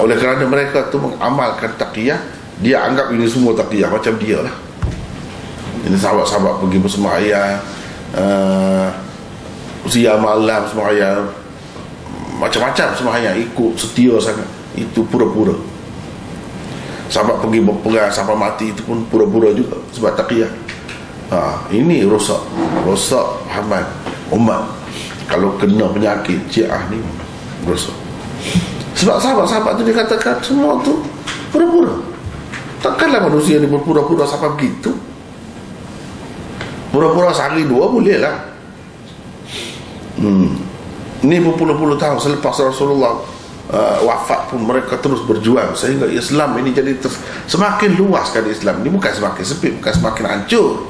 Oleh kerana mereka tu mengamalkan taqiyah, dia anggap ini semua taqiyah macam dia lah. Ini sahabat-sahabat pergi bersembahyang, siang malam sembahyang, macam-macam sembahyang, ikut setia sangat. Itu pura-pura. Sahabat pergi berperang sampai mati, itu pun pura-pura juga sebab taqiyah. Ini rosak Muhammad umat. Kalau kena penyakit Syiah ni rosak. Sebab sahabat-sahabat tu dikatakan semua tu pura-pura. Takkanlah manusia ni berpura-pura sampai begitu. Pura-pura sehari dua boleh lah. Ini berpuluh-puluh tahun selepas Rasulullah wafat pun mereka terus berjuang sehingga Islam ini jadi semakin luas. Kan Islam ini bukan semakin sempit, bukan semakin hancur.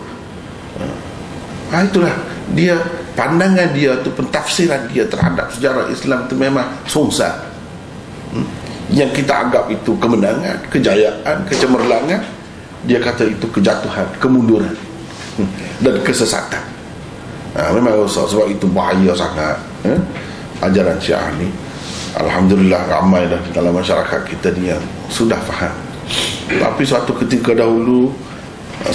Itulah dia, pandangan dia tu, pentafsiran dia terhadap sejarah Islam itu memang sungsang. Yang kita anggap itu kemenangan, kejayaan, kecemerlangan, dia kata itu kejatuhan, kemunduran dan kesesatan. Memang rosak. Sebab itu bahaya sangat ajaran Syiah ni. Alhamdulillah ramai dah dalam masyarakat kita ni yang sudah faham. Tapi suatu ketika dahulu,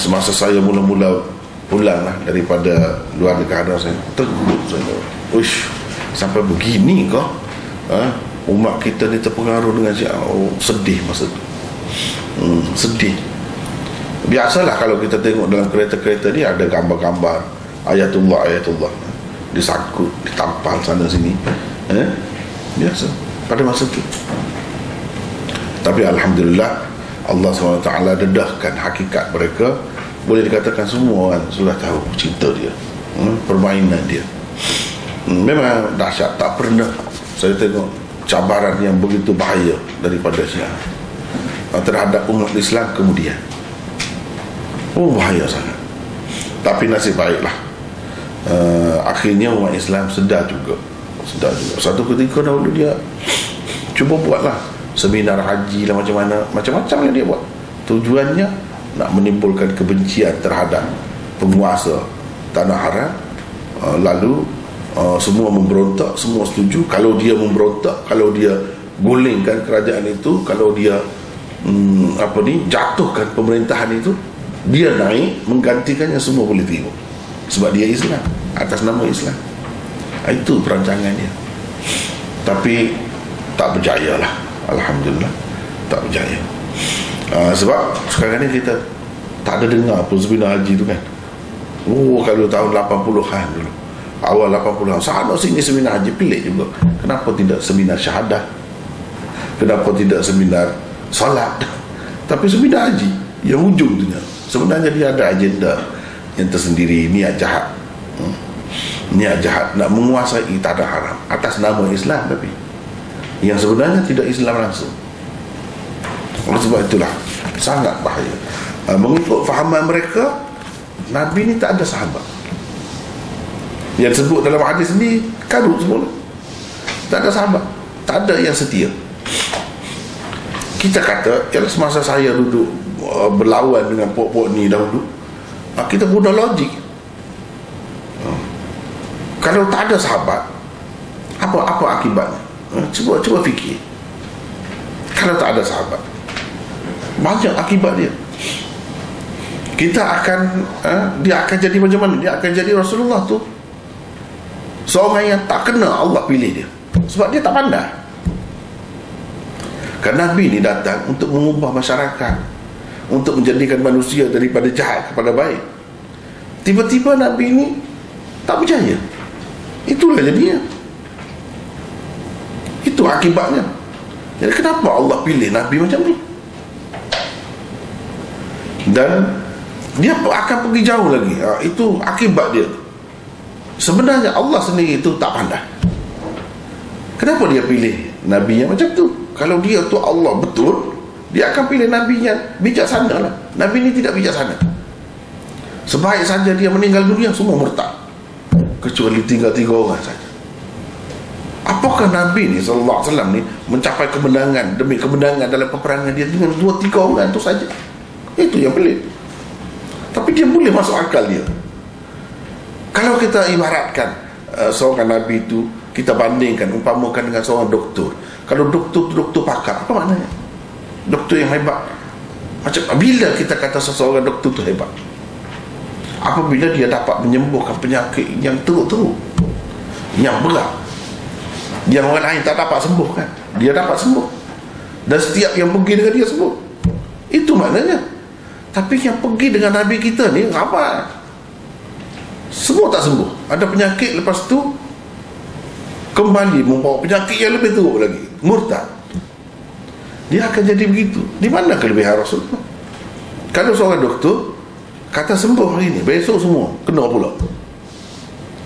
semasa saya mula-mula pulang lah daripada luar negara, saya terkejut. Saya, uish, sampai begini kah? Umat kita ni terpengaruh dengan Syiah. Sedih masa tu. Sedih. Biasalah kalau kita tengok dalam kereta-kereta ni ada gambar-gambar ayatullah disangkut, ditampal sana sini. Biasa pada masa tu. Tapi Alhamdulillah, Allah SWT dedahkan hakikat mereka. Boleh dikatakan semua orang sudah tahu cerita dia, permainan dia. Memang dahsyat. Tak pernah saya tengok cabaran yang begitu bahaya daripada Syiah terhadap umat Islam kemudian. Bahaya sangat. Tapi nasib baiklah, akhirnya umat Islam sedar juga. Satu ketika dahulu dia cuba buatlah seminar haji lah, macam-macam yang dia buat. Tujuannya nak menimbulkan kebencian terhadap penguasa tanah haram. Lalu semua memberontak, semua setuju. Kalau dia memberontak, kalau dia gulingkan kerajaan itu, kalau dia jatuhkan pemerintahan itu, dia naik menggantikannya, semua boleh terima. Sebab dia Islam, atas nama Islam. Itu perancangan dia. Tapi tak berjaya lah. Alhamdulillah, tak berjaya. Sebab sekarang ni kita tak ada dengar pun seminar haji tu kan. Kalau tahun 80-an dulu, awal 80-an, sana sini seminar haji, pelik juga. Kenapa tidak seminar syahadah? Kenapa tidak seminar solat? Tapi seminar haji yang ujung tu, sebenarnya dia ada agenda yang tersendiri, niat jahat. Niat jahat nak menguasai tanah haram atas nama Islam, tapi yang sebenarnya tidak Islam langsung. Oleh sebab itulah sangat bahaya. Mengikut fahaman mereka, Nabi ni tak ada sahabat. Yang disebut dalam hadis ni kadut semua. Tak ada sahabat, tak ada yang setia. Kita kata, ialah semasa saya duduk berlawan dengan pok-pok ni dahulu, kita guna logik. Kalau tak ada sahabat, apa akibatnya? Cuba fikir. Kalau tak ada sahabat, banyak akibat dia. Kita akan dia akan jadi macam mana? Dia akan jadi Rasulullah tu seorang yang tak kena Allah pilih dia, sebab dia tak pandai. Kan Nabi ni datang untuk mengubah masyarakat, untuk menjadikan manusia daripada jahat kepada baik. Tiba-tiba Nabi ni tak berjaya. Itulah jadinya. Itu akibatnya. Jadi kenapa Allah pilih Nabi macam ni? Dan dia akan pergi jauh lagi. Itu akibat dia. Sebenarnya Allah sendiri itu tak pandai. Kenapa dia pilih Nabi yang macam tu? Kalau dia tu Allah betul, dia akan pilih Nabi yang bijaksana lah. Nabi ni tidak bijaksana. Sebaik saja dia meninggal dunia, semua murtad, kecuali tinggal 3 orang saja. Apakah Nabi ni sallallahu alaihi wasallam ni mencapai kemenangan demi kemenangan dalam peperangan dia dengan 2-3 orang tu saja? Itu yang pelik. Tapi dia boleh masuk akal dia. Kalau kita ibaratkan seorang Nabi itu, kita bandingkan, umpamakan dengan seorang doktor. Kalau doktor tu doktor pakar, apa maknanya? Doktor yang hebat. Macam bila kita kata seseorang doktor tu hebat? Apabila dia dapat menyembuhkan penyakit yang teruk-teruk, yang berat, yang orang lain tak dapat sembuh kan, dia dapat sembuh. Dan setiap yang pergi dengan dia sembuh. Itu maknanya. Tapi yang pergi dengan Nabi kita ni ramai, semua tak sembuh. Ada penyakit, lepas tu kembali membawa penyakit yang lebih teruk lagi, murtad. Dia akan jadi begitu. Di mana kelebihan Rasulullah? Kalau seorang doktor kata sembuh hari ni, besok semua kena pula,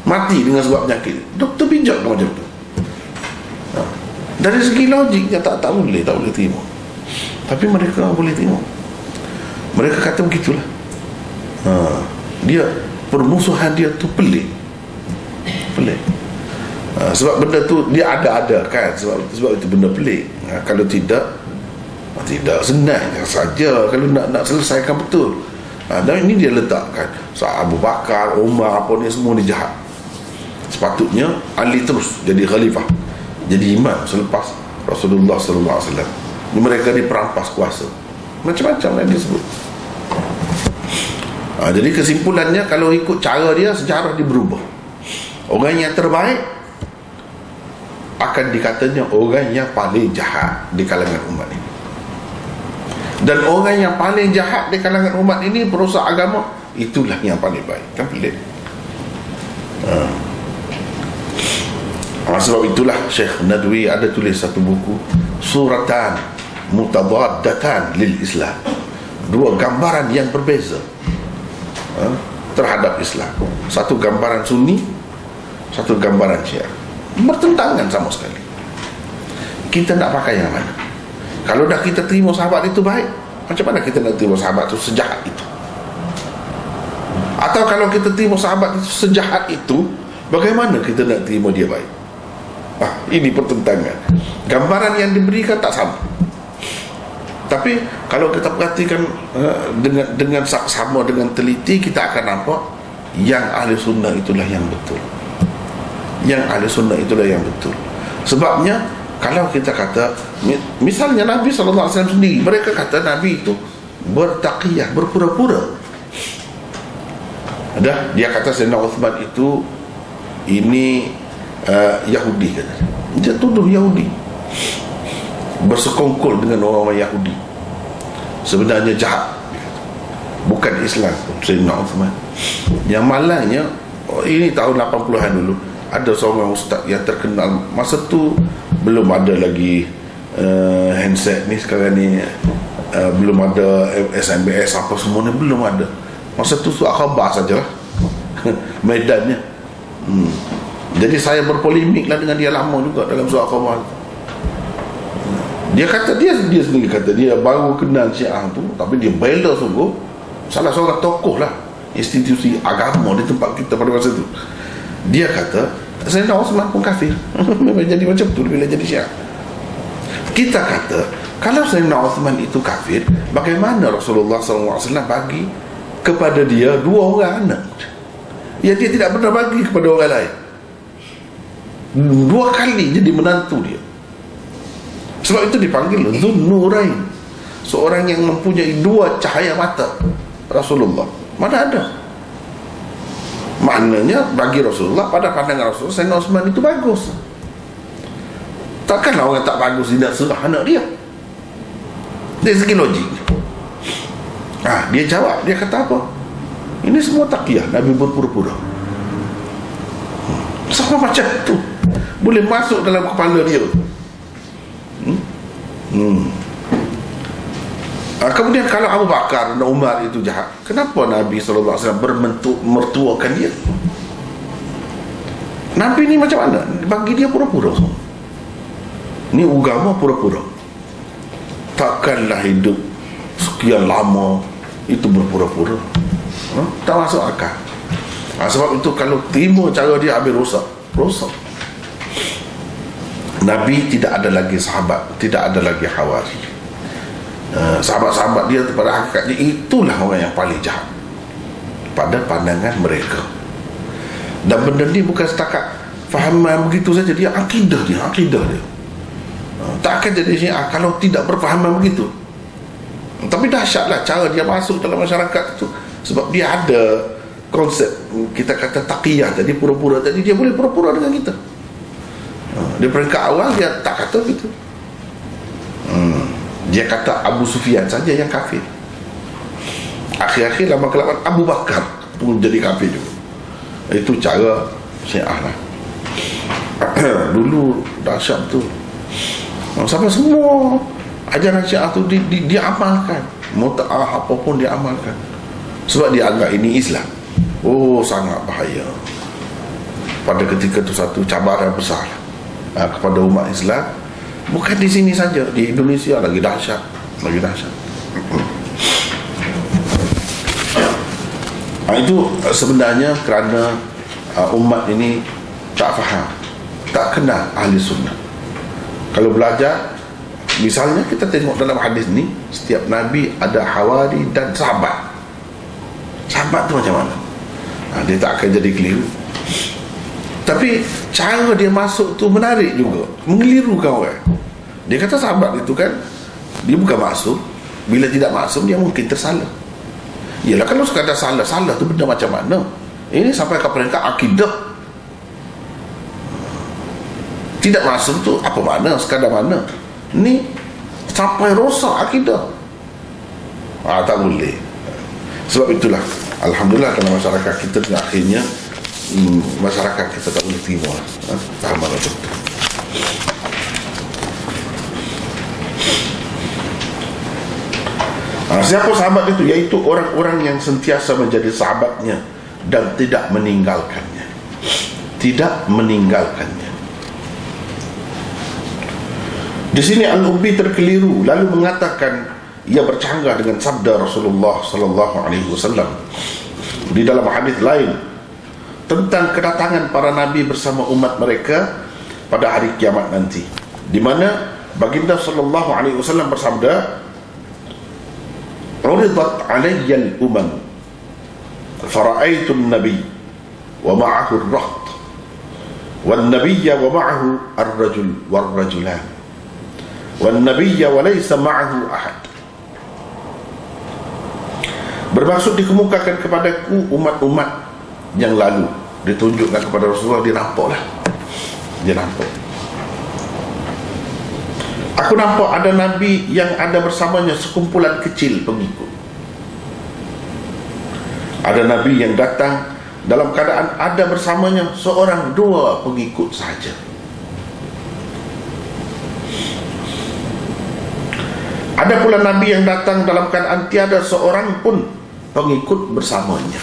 mati dengan sebab penyakit, doktor bijak ke macam tu? Dari segi logiknya tak boleh terima. Tapi mereka boleh terima. Mereka kata begitulah. Dia permusuhan dia tu pelik. Sebab benda tu dia ada kan, sebab itu benda pelik. Kalau tidak senang saja kalau nak selesaikan betul. Dan ini dia letakkan Abu Bakar, Umar, apa ni semua ni jahat. Sepatutnya Ali terus jadi khalifah. jadi imam selepas Rasulullah sallallahu alaihi wasallam. Mereka diperampas kuasa, macam-macam yang disebut. Jadi kesimpulannya, kalau ikut cara dia, sejarah dia berubah. Orang yang terbaik akan dikatanya orang yang paling jahat di kalangan umat ini, dan orang yang paling jahat di kalangan umat ini, perosak agama, itulah yang paling baik. Kan pelik. Sebab itulah Syekh Nadwi ada tulis satu buku, Suratan Mutadaddatan lil Islam, dua gambaran yang berbeza terhadap Islam. Satu gambaran Sunni, satu gambaran Syiah, bertentangan sama sekali. Kita nak pakai yang mana? Kalau dah kita terima sahabat itu baik, macam mana kita nak terima sahabat itu sejahat itu? Atau kalau kita terima sahabat itu sejahat itu, bagaimana kita nak terima dia baik? Ini pertentangan. Gambaran yang diberikan tak sama. Tapi kalau kita perhatikan dengan saksama, dengan teliti, kita akan nampak yang ahli sunnah itulah yang betul. Yang ahli sunnah itulah yang betul. Sebabnya kalau kita kata, misalnya Nabi SAW sendiri, mereka kata Nabi itu bertaqiyah, berpura-pura. Dia kata Sayyidina Uthman itu ini Yahudi, kata. Dia tuduh Yahudi, bersekongkol dengan orang-orang Yahudi. Sebenarnya jahat, bukan Islam Sayyidina Uthman. Yang malangnya, ini tahun 80-an dulu, ada seorang ustaz yang terkenal. Masa tu belum ada lagi handset ni sekarang ni, belum ada SMS apa semua ni, belum ada. Masa tu surat khabar sajalah medannya. Jadi saya berpolemik lah dengan dia lama juga dalam surat khabar. Dia kata, dia sendiri kata dia baru kenal Syiah tu, tapi dia bela sungguh. Salah seorang tokoh lah institusi agama di tempat kita pada masa tu. Dia kata Sayyidina Uthman pun kafir. Memang jadi macam tu bila jadi Syiah. Kita kata, kalau Sayyidina Uthman itu kafir, bagaimana Rasulullah SAW bagi kepada dia dua orang anak yang dia tidak pernah bagi kepada orang lain? Dua kali jadi menantu dia. Sebab itu dipanggil Dzun-Nurain, seorang yang mempunyai dua cahaya mata. Rasulullah mana ada? Maknanya bagi Rasulullah, pada pandangan Rasulullah, Sayyidina Uthman itu bagus. Takkanlah orang tak bagus tidak serah anak dia. Dari segi logik. Dia jawab, dia kata apa? Ini semua taqiyah, Nabi berpura-pura. Sama macam tu boleh masuk dalam kepala dia. Kemudian kalau Abu Bakar dan Umar itu jahat, kenapa Nabi SAW mertuakan dia? Nabi ni macam mana? Bagi dia pura-pura. Ni agama pura-pura. Takkanlah hidup sekian lama itu berpura-pura. Tak masuk akal. Sebab itu kalau terima cara dia, habis rosak. Nabi tidak ada lagi sahabat, tidak ada lagi hawari. Sahabat-sahabat dia pada hakikatnya itulah orang yang paling jahat pada pandangan mereka. Dan benda ni bukan setakat fahaman begitu saja, dia akidah dia. Tak akan jadi Syiah kalau tidak berfahaman begitu. Tapi dahsyatlah cara dia masuk dalam masyarakat itu. Sebab dia ada konsep, kita kata taqiyah tadi, pura-pura tadi, dia boleh pura-pura dengan kita. Di peringkat awal dia tak kata begitu. Dia kata Abu Sufyan saja yang kafir. Akhir-akhir lama-kelamaan Abu Bakar pun jadi kafir juga. Itu cara Syiah lah. Dulu dahsyat betul. Sampai semua ajaran Syiah tu dia amalkan. Muta'ah apapun dia amalkan. Sebab dia anggap ini Islam. Sangat bahaya. Pada ketika itu satu cabaran besar kepada umat Islam. Bukan di sini saja, di Indonesia lagi dahsyat. Itu sebenarnya kerana umat ini tak faham, tak kenal ahli sunnah. Kalau belajar, misalnya kita tengok dalam hadis ni, setiap Nabi ada hawari dan sahabat. Sahabat tu macam mana? Dia tak akan jadi keliru. Tapi cara dia masuk tu menarik juga, mengelirukan orang. Dia kata sahabat itu kan, dia bukan maksum. Bila tidak maksum, dia mungkin tersalah. Yalah, kalau sekadar salah tu benda macam mana? Ini sampai ke peringkat akidah. Tidak maksum tu apa mana, sekadar mana? Ni sampai rosak akidah. Tak boleh. Sebab itulah, alhamdulillah dalam masyarakat kita akhirnya masyarakat kita tak boleh terima. Faham tak betul? Siapa sahabat itu? Iaitu orang-orang yang sentiasa menjadi sahabatnya dan tidak meninggalkannya. Tidak meninggalkannya. Di sini Al-Ubbi terkeliru lalu mengatakan ia bercanggah dengan sabda Rasulullah sallallahu alaihi wasallam di dalam hadis lain tentang kedatangan para nabi bersama umat mereka pada hari kiamat nanti, di mana baginda sallallahu alaihi wasallam bersabda, "Uridat 'alayya al-umam fara'aytu an-nabiy wa ma'ahu ar-raht wan-nabiyya wa ma'ahu ar-rajul war-rajulan wan-nabiyya wa laysa ma'ahu ahad." Bermaksud dikemukakan kepadaku umat-umat yang lalu. Ditunjukkan kepada Rasulullah, dia nampak lah. Dia nampak. Aku nampak ada Nabi yang ada bersamanya sekumpulan kecil pengikut. Ada Nabi yang datang dalam keadaan ada bersamanya seorang dua pengikut sahaja. Ada pula Nabi yang datang dalam keadaan tiada seorang pun pengikut bersamanya.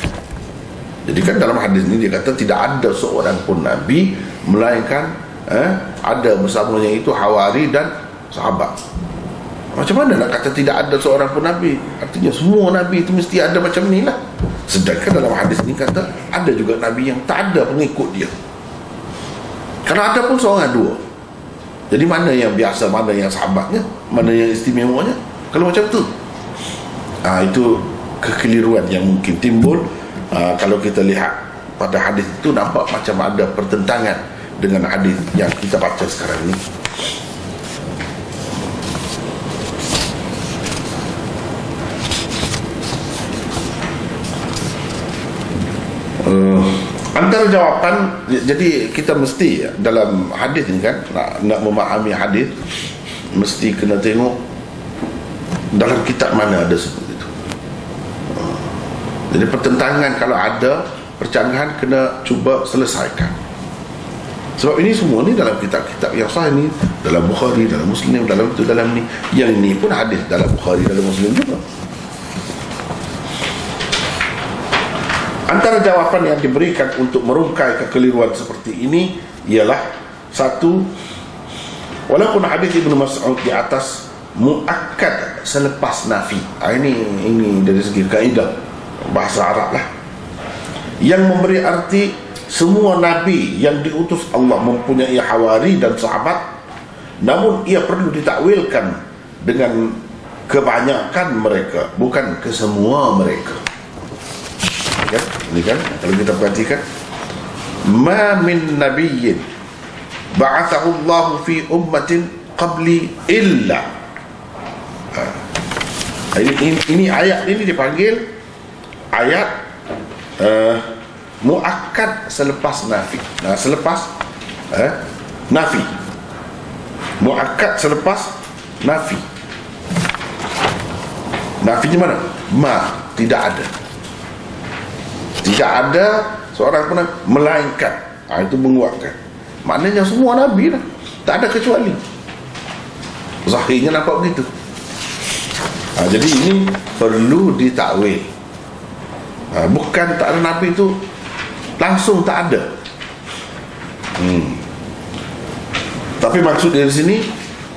Jadi kan dalam hadis ini dia kata tidak ada seorang pun Nabi, melainkan ada bersamanya itu Hawari dan sahabat. Macam mana nak kata tidak ada seorang pun Nabi? Artinya semua Nabi itu mesti ada macam ni lah. Sedangkan dalam hadis ini kata ada juga Nabi yang tak ada pengikut dia. Kalau ada pun seorang dua. Jadi mana yang biasa, mana yang sahabatnya, mana yang istimewanya? Kalau macam tu, itu kekeliruan yang mungkin timbul. Kalau kita lihat pada hadis itu, nampak macam ada pertentangan dengan hadis yang kita baca sekarang ni. Antara jawapan, jadi kita mesti dalam hadis ni kan, nak memahami hadis mesti kena tengok dalam kitab mana ada sebut itu. Jadi pertentangan kalau ada, percanggahan kena cuba selesaikan. Sebab ini semua ni dalam kitab-kitab yang sahih ni, dalam Bukhari, dalam Muslim, dalam itu, dalam ni. Yang ni pun hadis dalam Bukhari, dalam Muslim juga. Antara jawapan yang diberikan untuk merungkai kekeliruan seperti ini ialah, satu, walaupun hadis Ibnu Mas'ud di atas muakkad selepas nafi. Ini dari segi kaedah bahasa Arab lah, yang memberi arti semua Nabi yang diutus Allah mempunyai hawari dan sahabat, namun ia perlu ditakwilkan dengan kebanyakan mereka, bukan kesemua mereka. Ini kan kalau kita perhatikan, ma min nabiyyin ba'athahu Allah fi ummatin qabli illa. Ini ayat ini dipanggil ayat muakkad selepas nafi. Selepas nafi, muakkad selepas nafi. Nafinya mana? Tidak ada. Tidak ada seorang pun melainkan. Itu menguatkan. Maknanya semua Nabi lah, tak ada kecuali. Zahirnya nampak begitu. Jadi ini perlu ditakwil. Bukan tak ada Nabi itu langsung tak ada. Tapi maksud dari sini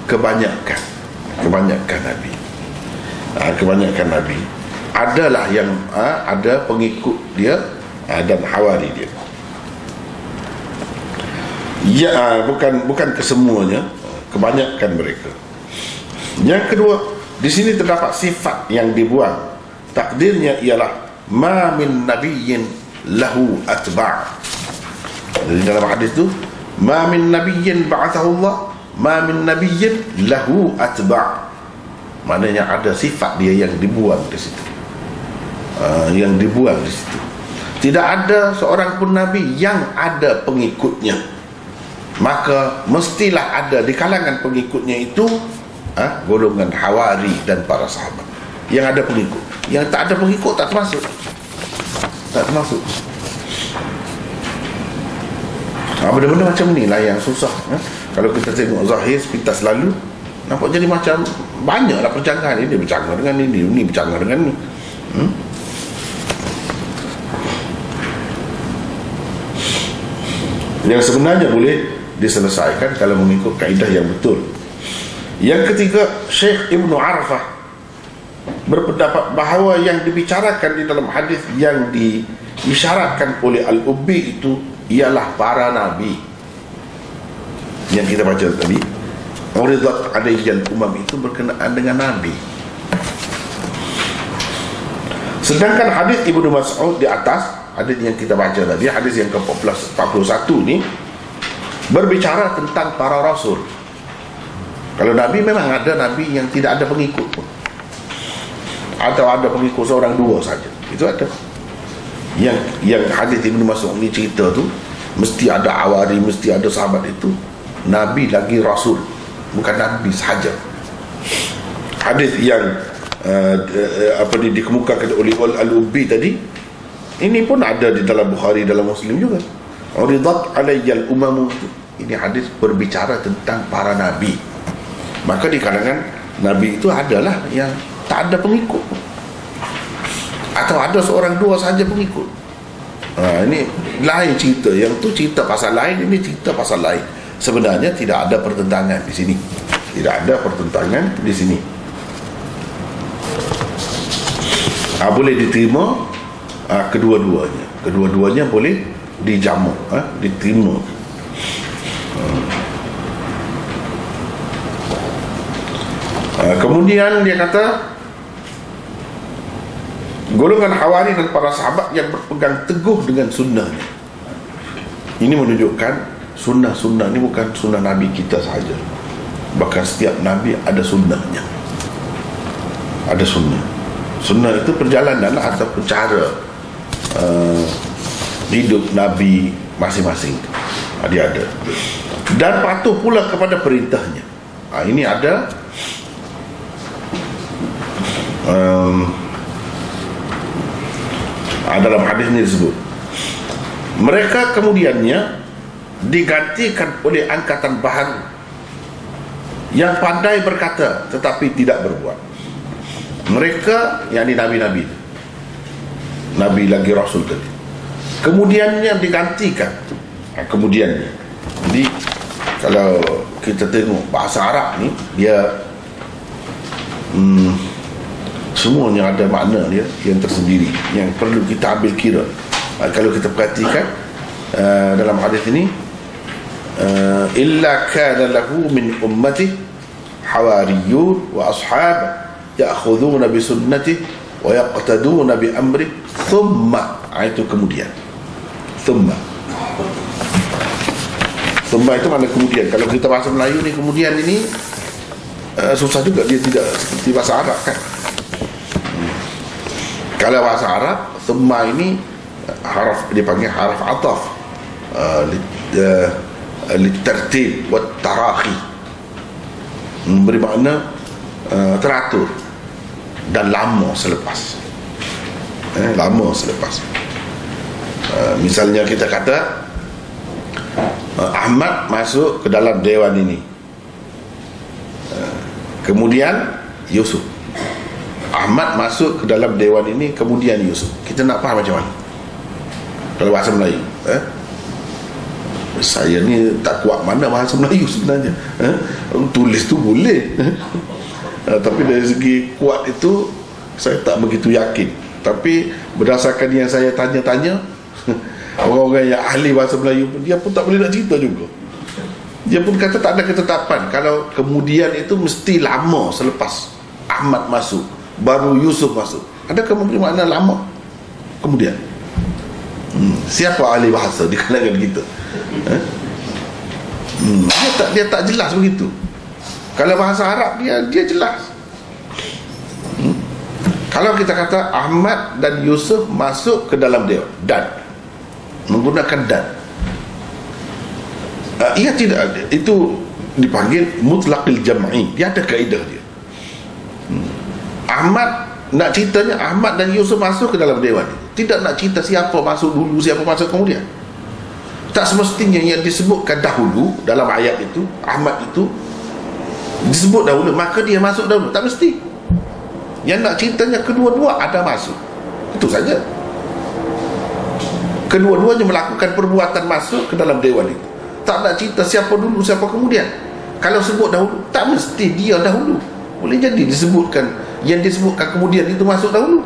kebanyakan Nabi. Kebanyakan Nabi adalah yang ada pengikut dia dan hawari dia. Ya, bukan kesemuanya, kebanyakan mereka. Yang kedua, di sini terdapat sifat yang dibuang. Takdirnya ialah ma min nabiyyin lahu atba'. Jadi dalam hadis tu, ma min nabiyyin ba'athahu Allah, ma min nabiyyin lahu atba'. Maknanya ada sifat dia yang dibuang di situ. Yang dibuang di situ. Tidak ada seorang pun nabi yang ada pengikutnya. Maka mestilah ada di kalangan pengikutnya itu golongan Hawari dan para sahabat yang ada pengikut. Yang tak ada pengikut tak termasuk. Tak termasuk. Benda-benda macam ni lah yang susah. Kalau kita tengok zahir sepintas lalu, nampak jadi macam banyaklah percanggahan. Ini bercanggah dengan ini bercanggah dengan ni. Yang sebenarnya boleh diselesaikan kalau mengikut kaedah yang betul. Yang ketiga, Syekh Ibn Arafah berpendapat bahawa yang dibicarakan di dalam hadis yang diisyaratkan oleh Al-Ubbi itu ialah para nabi yang kita baca tadi. Uridat alaihal umam itu berkenaan dengan nabi. Sedangkan hadis Ibnu Mas'ud di atas, hadis yang kita baca tadi, hadis yang ke-41 ni berbicara tentang para rasul. Kalau nabi, memang ada nabi yang tidak ada pengikut pun, atau ada pengikut seorang dua saja, itu ada. Yang hadis Ibnu Mas'ud ni cerita tu, mesti ada awari, mesti ada sahabat itu nabi lagi rasul, bukan nabi sahaja. Hadis yang dikemukakan oleh Al-Ubbi tadi, ini pun ada di dalam Bukhari, dalam Muslim juga. Uridat alayyal umamu, ini hadis berbicara tentang para nabi. Maka di kalangan nabi itu adalah yang tak ada pengikut, atau ada seorang dua saja pengikut. Ini lain cerita. Yang tu cerita pasal lain, ini cerita pasal lain. Sebenarnya tidak ada pertentangan di sini. Tidak ada pertentangan di sini. Boleh diterima kedua-duanya. Kedua-duanya boleh dijamu, diterima. Kemudian dia kata, golongan Hawari dan para sahabat yang berpegang teguh dengan sunnahnya. Ini menunjukkan sunnah-sunnah ini bukan sunnah Nabi kita sahaja. Bahkan setiap Nabi ada sunnahnya. Ada sunnah. Sunnah itu perjalanan atau cara hidup Nabi masing-masing. Dia ada. Dan patuh pula kepada perintahnya. Ini ada dalam hadis ini disebut, mereka kemudiannya digantikan oleh angkatan baharu yang pandai berkata tetapi tidak berbuat. Mereka, yakni nabi-nabi, nabi lagi rasul tadi, kemudiannya digantikan. Kemudiannya, jadi kalau kita tengok bahasa Arab ni, dia semuanya ada makna dia yang tersendiri, yang perlu kita ambil kira. Kalau kita perhatikan dalam hadis ini, illa kana lahu min ummati hawariyun wa ashab ya'khuduna bi sunnati wa yaqtaduna bi amri thumma, itu kemudian. Thumma itu mana kemudian. Kalau kita bahasa Melayu ni, kemudian ini susah juga, dia tidak seperti bahasa Arab kan. Kalau bahasa Arab, thumma ini haraf, dia panggil haraf ataf, litartib wa tarakhi, memberi makna teratur dan lama selepas. Lama selepas. Misalnya kita kata Ahmad masuk ke dalam dewan ini, kemudian Yusuf. Ahmad masuk ke dalam dewan ini, kemudian Yusuf. Kita nak faham macam mana kalau bahasa Melayu? Saya ni tak kuat mana bahasa Melayu sebenarnya. Tulis tu boleh, tapi dari segi kuat itu saya tak begitu yakin. Tapi berdasarkan yang saya tanya-tanya, orang-orang yang ahli bahasa Melayu pun, dia pun tak boleh nak cerita juga. Dia pun kata tak ada ketetapan kalau kemudian itu mesti lama selepas Ahmad masuk baru Yusuf masuk. Adakah memberi makna lama kemudian? Siapa ahli bahasa di kalangan kita? Dia tak jelas begitu. Kalau bahasa Arab dia jelas. Kalau kita kata Ahmad dan Yusuf masuk ke dalam dewan, dan menggunakan dan, ia tidak, itu dipanggil mutlaqil jam'i. Dia ada kaedah dia. Ahmad, nak ceritanya Ahmad dan Yusuf masuk ke dalam dewan, tidak nak cerita siapa masuk dulu, siapa masuk kemudian. Tak semestinya yang disebutkan dahulu dalam ayat itu, Ahmad itu disebut dahulu, maka dia masuk dahulu. Tak mesti. Yang nak ceritanya kedua-dua ada masuk, itu saja. Kedua-duanya melakukan perbuatan masuk ke dalam dewan itu. Tak nak cerita siapa dulu, siapa kemudian. Kalau sebut dahulu, tak mesti dia dahulu. Boleh jadi disebutkan, yang disebutkan kemudian itu masuk dahulu.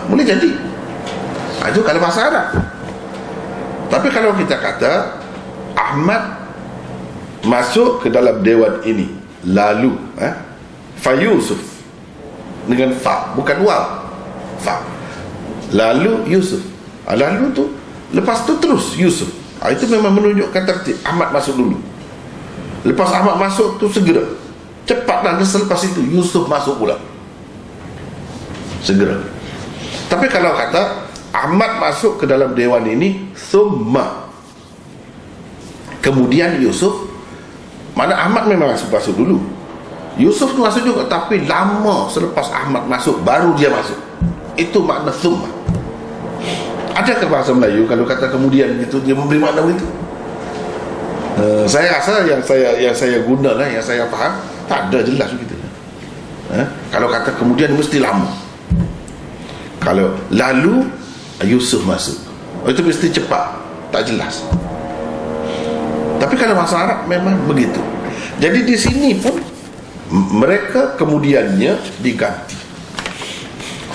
Boleh jadi. Itu kalau bahasa Arab. Tapi kalau kita kata Ahmad masuk ke dalam dewan ini, lalu fa Yusuf dengan fa, bukan waw, fa, lalu Yusuf, lalu tu lepas tu terus Yusuf, itu memang menunjukkan tertib. Ahmad masuk dulu, lepas Ahmad masuk tu segera, cepat, dan selepas itu Yusuf masuk pula, segera. Tapi kalau kata Ahmad masuk ke dalam dewan ini, summa, kemudian Yusuf, mana Ahmad memang masuk dulu, Yusuf tu masuk juga, tapi lama selepas Ahmad masuk baru dia masuk. Itu makna summa. Adakah bahasa Melayu kalau kata kemudian itu dia memberi makna begitu? Saya rasa yang saya guna lah, yang saya faham, tak ada jelas begitu. Kalau kata kemudian mesti lama. Kalau lalu Yusuf masuk, itu mesti cepat, tak jelas. Tapi kalau bahasa Arab memang begitu. Jadi di sini pun mereka kemudiannya diganti.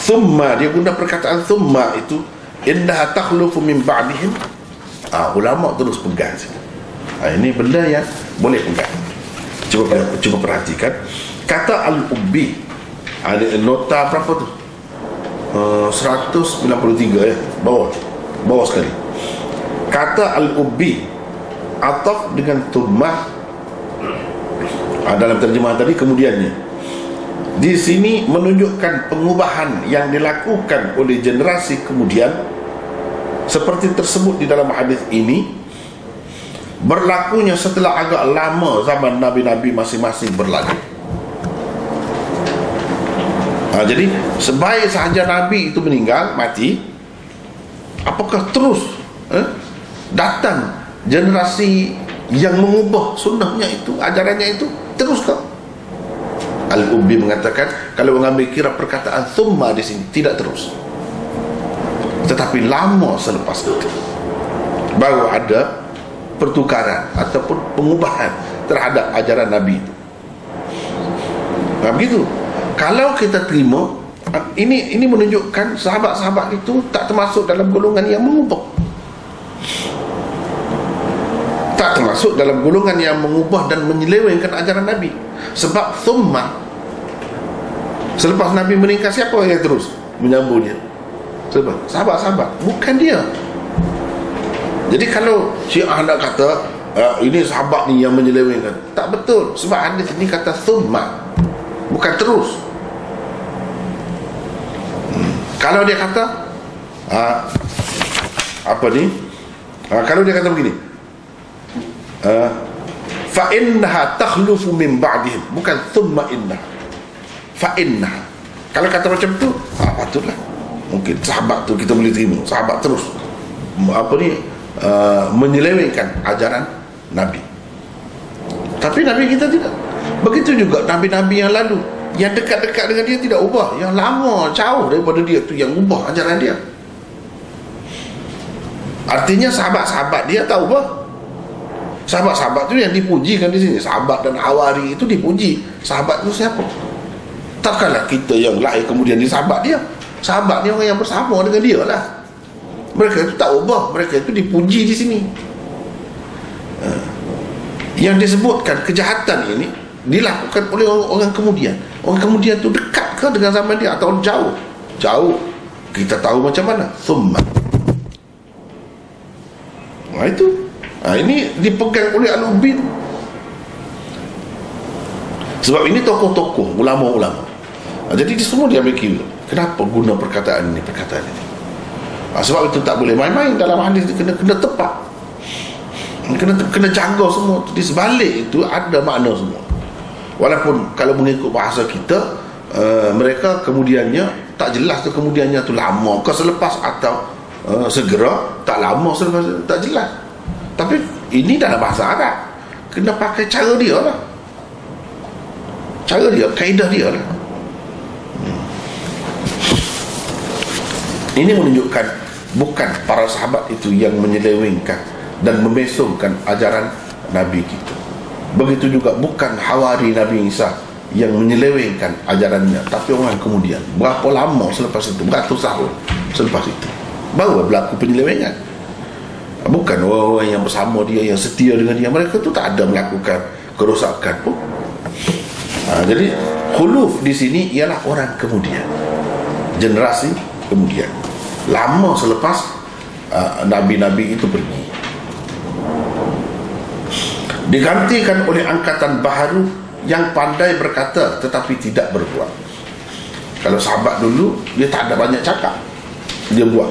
Thumma, dia guna perkataan thumma itu, innaha takhlufu min ba'dihim. Ulama terus pegang sini. Ini benda yang boleh pegang. Cuba perhatikan kata al-ubbi, nota berapa tu? 193 ya, bawah sekali. Kata al-ubbi ataf dengan thumma, dalam terjemahan tadi kemudiannya, di sini menunjukkan pengubahan yang dilakukan oleh generasi kemudian, seperti tersebut di dalam hadis ini, berlakunya setelah agak lama zaman nabi-nabi masing-masing berlalu. Jadi sebaik sahaja nabi itu meninggal, mati, apakah terus datang generasi yang mengubah sunnahnya itu, ajarannya itu, teruskah? Al-Ubbi mengatakan, kalau mengambil kira perkataan thumma di sini, tidak terus, tetapi lama selepas itu baru ada pertukaran ataupun pengubahan terhadap ajaran Nabi itu. Begitu. Kalau kita terima, ini menunjukkan sahabat-sahabat itu tak termasuk dalam golongan yang mengubah, tak termasuk dalam golongan yang mengubah dan menyelewengkan ajaran Nabi. Sebab thumma, selepas Nabi meninggal, siapa yang terus menyambung dia? Sebab sahabat-sahabat, bukan dia. Jadi kalau Syiah nak kata ini sahabat ni yang menyelewengkan, tak betul. Sebab hadis ini kata thumma, bukan terus. Kalau dia kata apa ni, kalau dia kata begini, fa innaha takhlufu min ba'dihim, bukan thumma innaha, fa innaha. Kalau kata macam tu, patutlah, mungkin sahabat tu kita boleh terima, sahabat terus apa ni, menyelewengkan ajaran Nabi. Tapi Nabi kita tidak. Begitu juga Nabi-Nabi yang lalu, yang dekat-dekat dengan dia tidak ubah, yang lama jauh daripada dia tu yang ubah ajaran dia. Artinya sahabat-sahabat dia tak ubah. Sahabat-sahabat tu yang dipujikan di sini, sahabat dan Hawari itu dipuji. Sahabat tu siapa? Takkanlah kita yang lahir kemudian di sahabat dia. Sahabat ni orang yang bersama dengan dia lah. Mereka itu tak ubah, mereka itu dipuji di sini. Yang disebutkan kejahatan ini dilakukan oleh orang kemudian. Orang kemudian itu dekat ke dengan zaman dia atau jauh? Jauh. Kita tahu macam mana? Thumma. Ini dipegang oleh Al-Ubin. Sebab ini tokoh-tokoh, ulama-ulama. Jadi semua diambil kira. Kenapa guna perkataan ini? Sebab itu tak boleh main-main dalam hadis. Kena tepat, kena jaga semua. Di sebalik itu ada makna semua. Walaupun kalau mengikut bahasa kita, mereka kemudiannya tak jelas tu, kemudiannya tu lama ke selepas atau segera, tak lama selepas, tak jelas. Tapi ini dalam bahasa Arab, kena pakai cara dia lah, kaedah dia lah. Ini menunjukkan bukan para sahabat itu yang menyelewengkan dan memesongkan ajaran Nabi kita. Begitu juga bukan Hawari Nabi Isa yang menyelewengkan ajarannya, tapi orang kemudian berapa lama selepas itu, beratus tahun selepas itu, baru berlaku penyelewengan. Bukan orang yang bersama dia, yang setia dengan dia, mereka tu tak ada melakukan kerosakan pun. Jadi khuluf di sini ialah orang kemudian, generasi kemudian, lama selepas nabi-nabi itu pergi, digantikan oleh angkatan baharu yang pandai berkata tetapi tidak berbuat. Kalau sahabat dulu, dia tak ada banyak cakap, dia buat.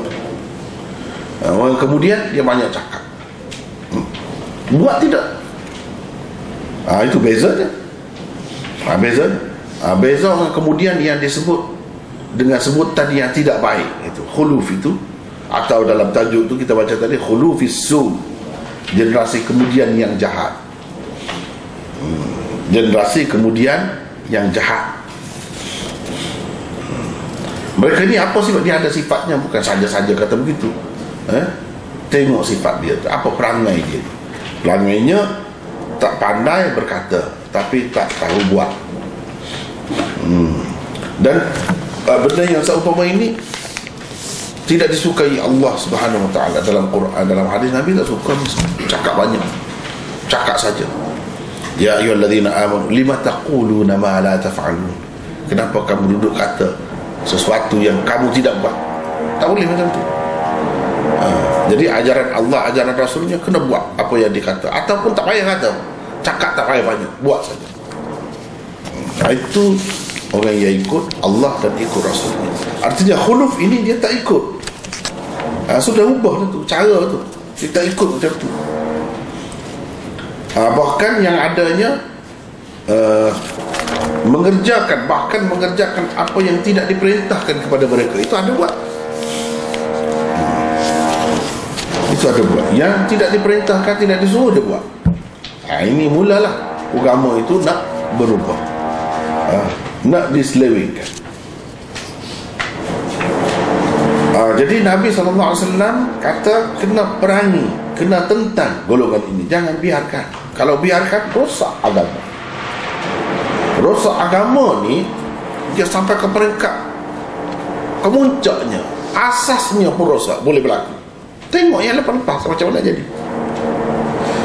Orang kemudian dia banyak cakap, buat tidak. Itu bezanya. Beza orang kemudian yang disebut dengan sebutan yang tidak baik, itu khuluf itu, atau dalam tajuk itu kita baca tadi khulufis su, generasi kemudian yang jahat. Generasi kemudian yang jahat. Mereka ni apa sifat dia? Ada sifatnya, bukan saja-saja kata begitu. Tengok sifat dia, apa perangai dia. Perangainya tak pandai berkata, tapi tak tahu buat. Dan benda yang seumpama ini tidak disukai Allah Subhanahu Wa Taala dalam Quran, dalam hadis. Nabi tak suka cakap banyak, cakap saja. Ya ayyuhalladzina amanu lima taquluna ma la taf'alun. Kenapa kamu duduk kata sesuatu yang kamu tidak buat? Tak boleh macam tu. Jadi ajaran Allah, ajaran Rasulnya kena buat apa yang dikata, ataupun tak payah kata, cakap tak payah banyak, buat saja. Itu orang yang ikut Allah dan ikut Rasulnya. Artinya khuluf ini dia tak ikut, sudah ubah tu cara tu, dia tak ikut macam tu. Bahkan yang adanya mengerjakan apa yang tidak diperintahkan kepada mereka, itu ada buat. Itu ada buat. Yang tidak diperintahkan, tidak disuruh dia buat. Ini mulalah agama itu nak berubah, nak diselewengkan. Jadi Nabi SAW kata kena perangi, kena tentang golongan ini. Jangan biarkan. Kalau biarkan, rosak agama. Rosak agama ni dia sampai ke peringkat kemuncaknya, asasnya pun rosak, boleh berlaku. Tengok yang lepas-lepas macam mana jadi.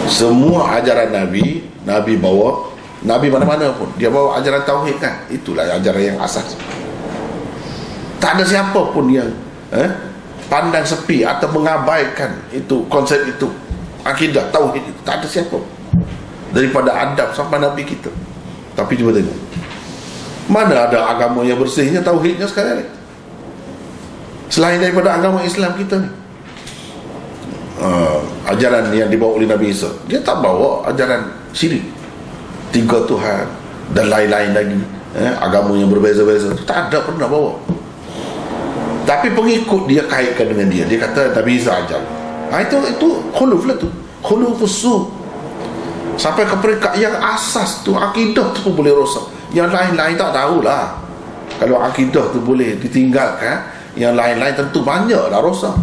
Semua ajaran Nabi bawa, Nabi mana-mana pun dia bawa ajaran tauhid kan. Itulah ajaran yang asas. Tak ada siapa pun yang pandang sepi atau mengabaikan itu, konsep itu, akidah tauhid itu. Tak ada siapa, daripada Adam sampai Nabi kita. Tapi cuba tengok, mana ada agama yang bersihnya tauhidnya sekarang ni, selain daripada agama Islam kita ni. Ajaran yang dibawa oleh Nabi Isa, dia tak bawa ajaran syirik, 3 Tuhan dan lain-lain lagi, agama yang berbeza-beza, tak ada pernah bawa. Tapi pengikut dia kaitkan dengan dia. Dia kata Nabi Isa ajar. Itu khuluf lah tu, khulufus su. Sampai ke peringkat yang asas tu, akidah tu pun boleh rosak. Yang lain-lain tak tahulah. Kalau akidah tu boleh ditinggalkan, yang lain-lain tentu banyak dah rosak.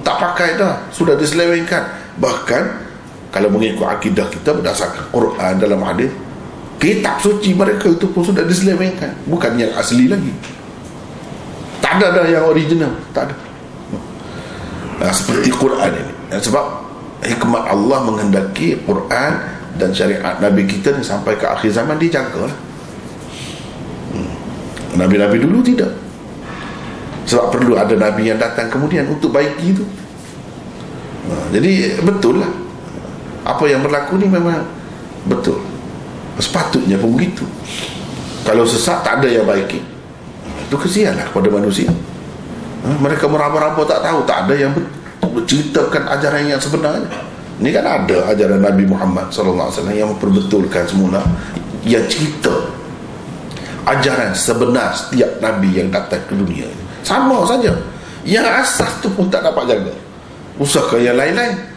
Tak pakai dah, sudah diselewengkan. Bahkan kalau mengikut akidah kita berdasarkan Quran dalam hadis, kitab suci mereka itu pun sudah diselewengkan, bukan yang asli lagi. Tak ada dah yang original, tak ada. Seperti Quran ini. Sebab hikmat Allah menghendaki Quran dan syariat Nabi kita ni sampai ke akhir zaman dijagalah. Nabi-nabi dulu tidak. Sebab perlu ada Nabi yang datang kemudian untuk baiki itu. Jadi betul lah, apa yang berlaku ni memang betul. Sepatutnya pun begitu. Kalau sesat tak ada yang baiki, itu kesianlah kepada manusia. Mereka meraba-raba tak tahu, tak ada yang berceritakan ajaran yang sebenarnya. Ini kan ada ajaran Nabi Muhammad SAW yang memperbetulkan semula, yang cerita ajaran sebenar setiap Nabi yang datang ke dunia. Sama saja. Yang asas tu pun tak dapat jaga, usahakan yang lain-lain.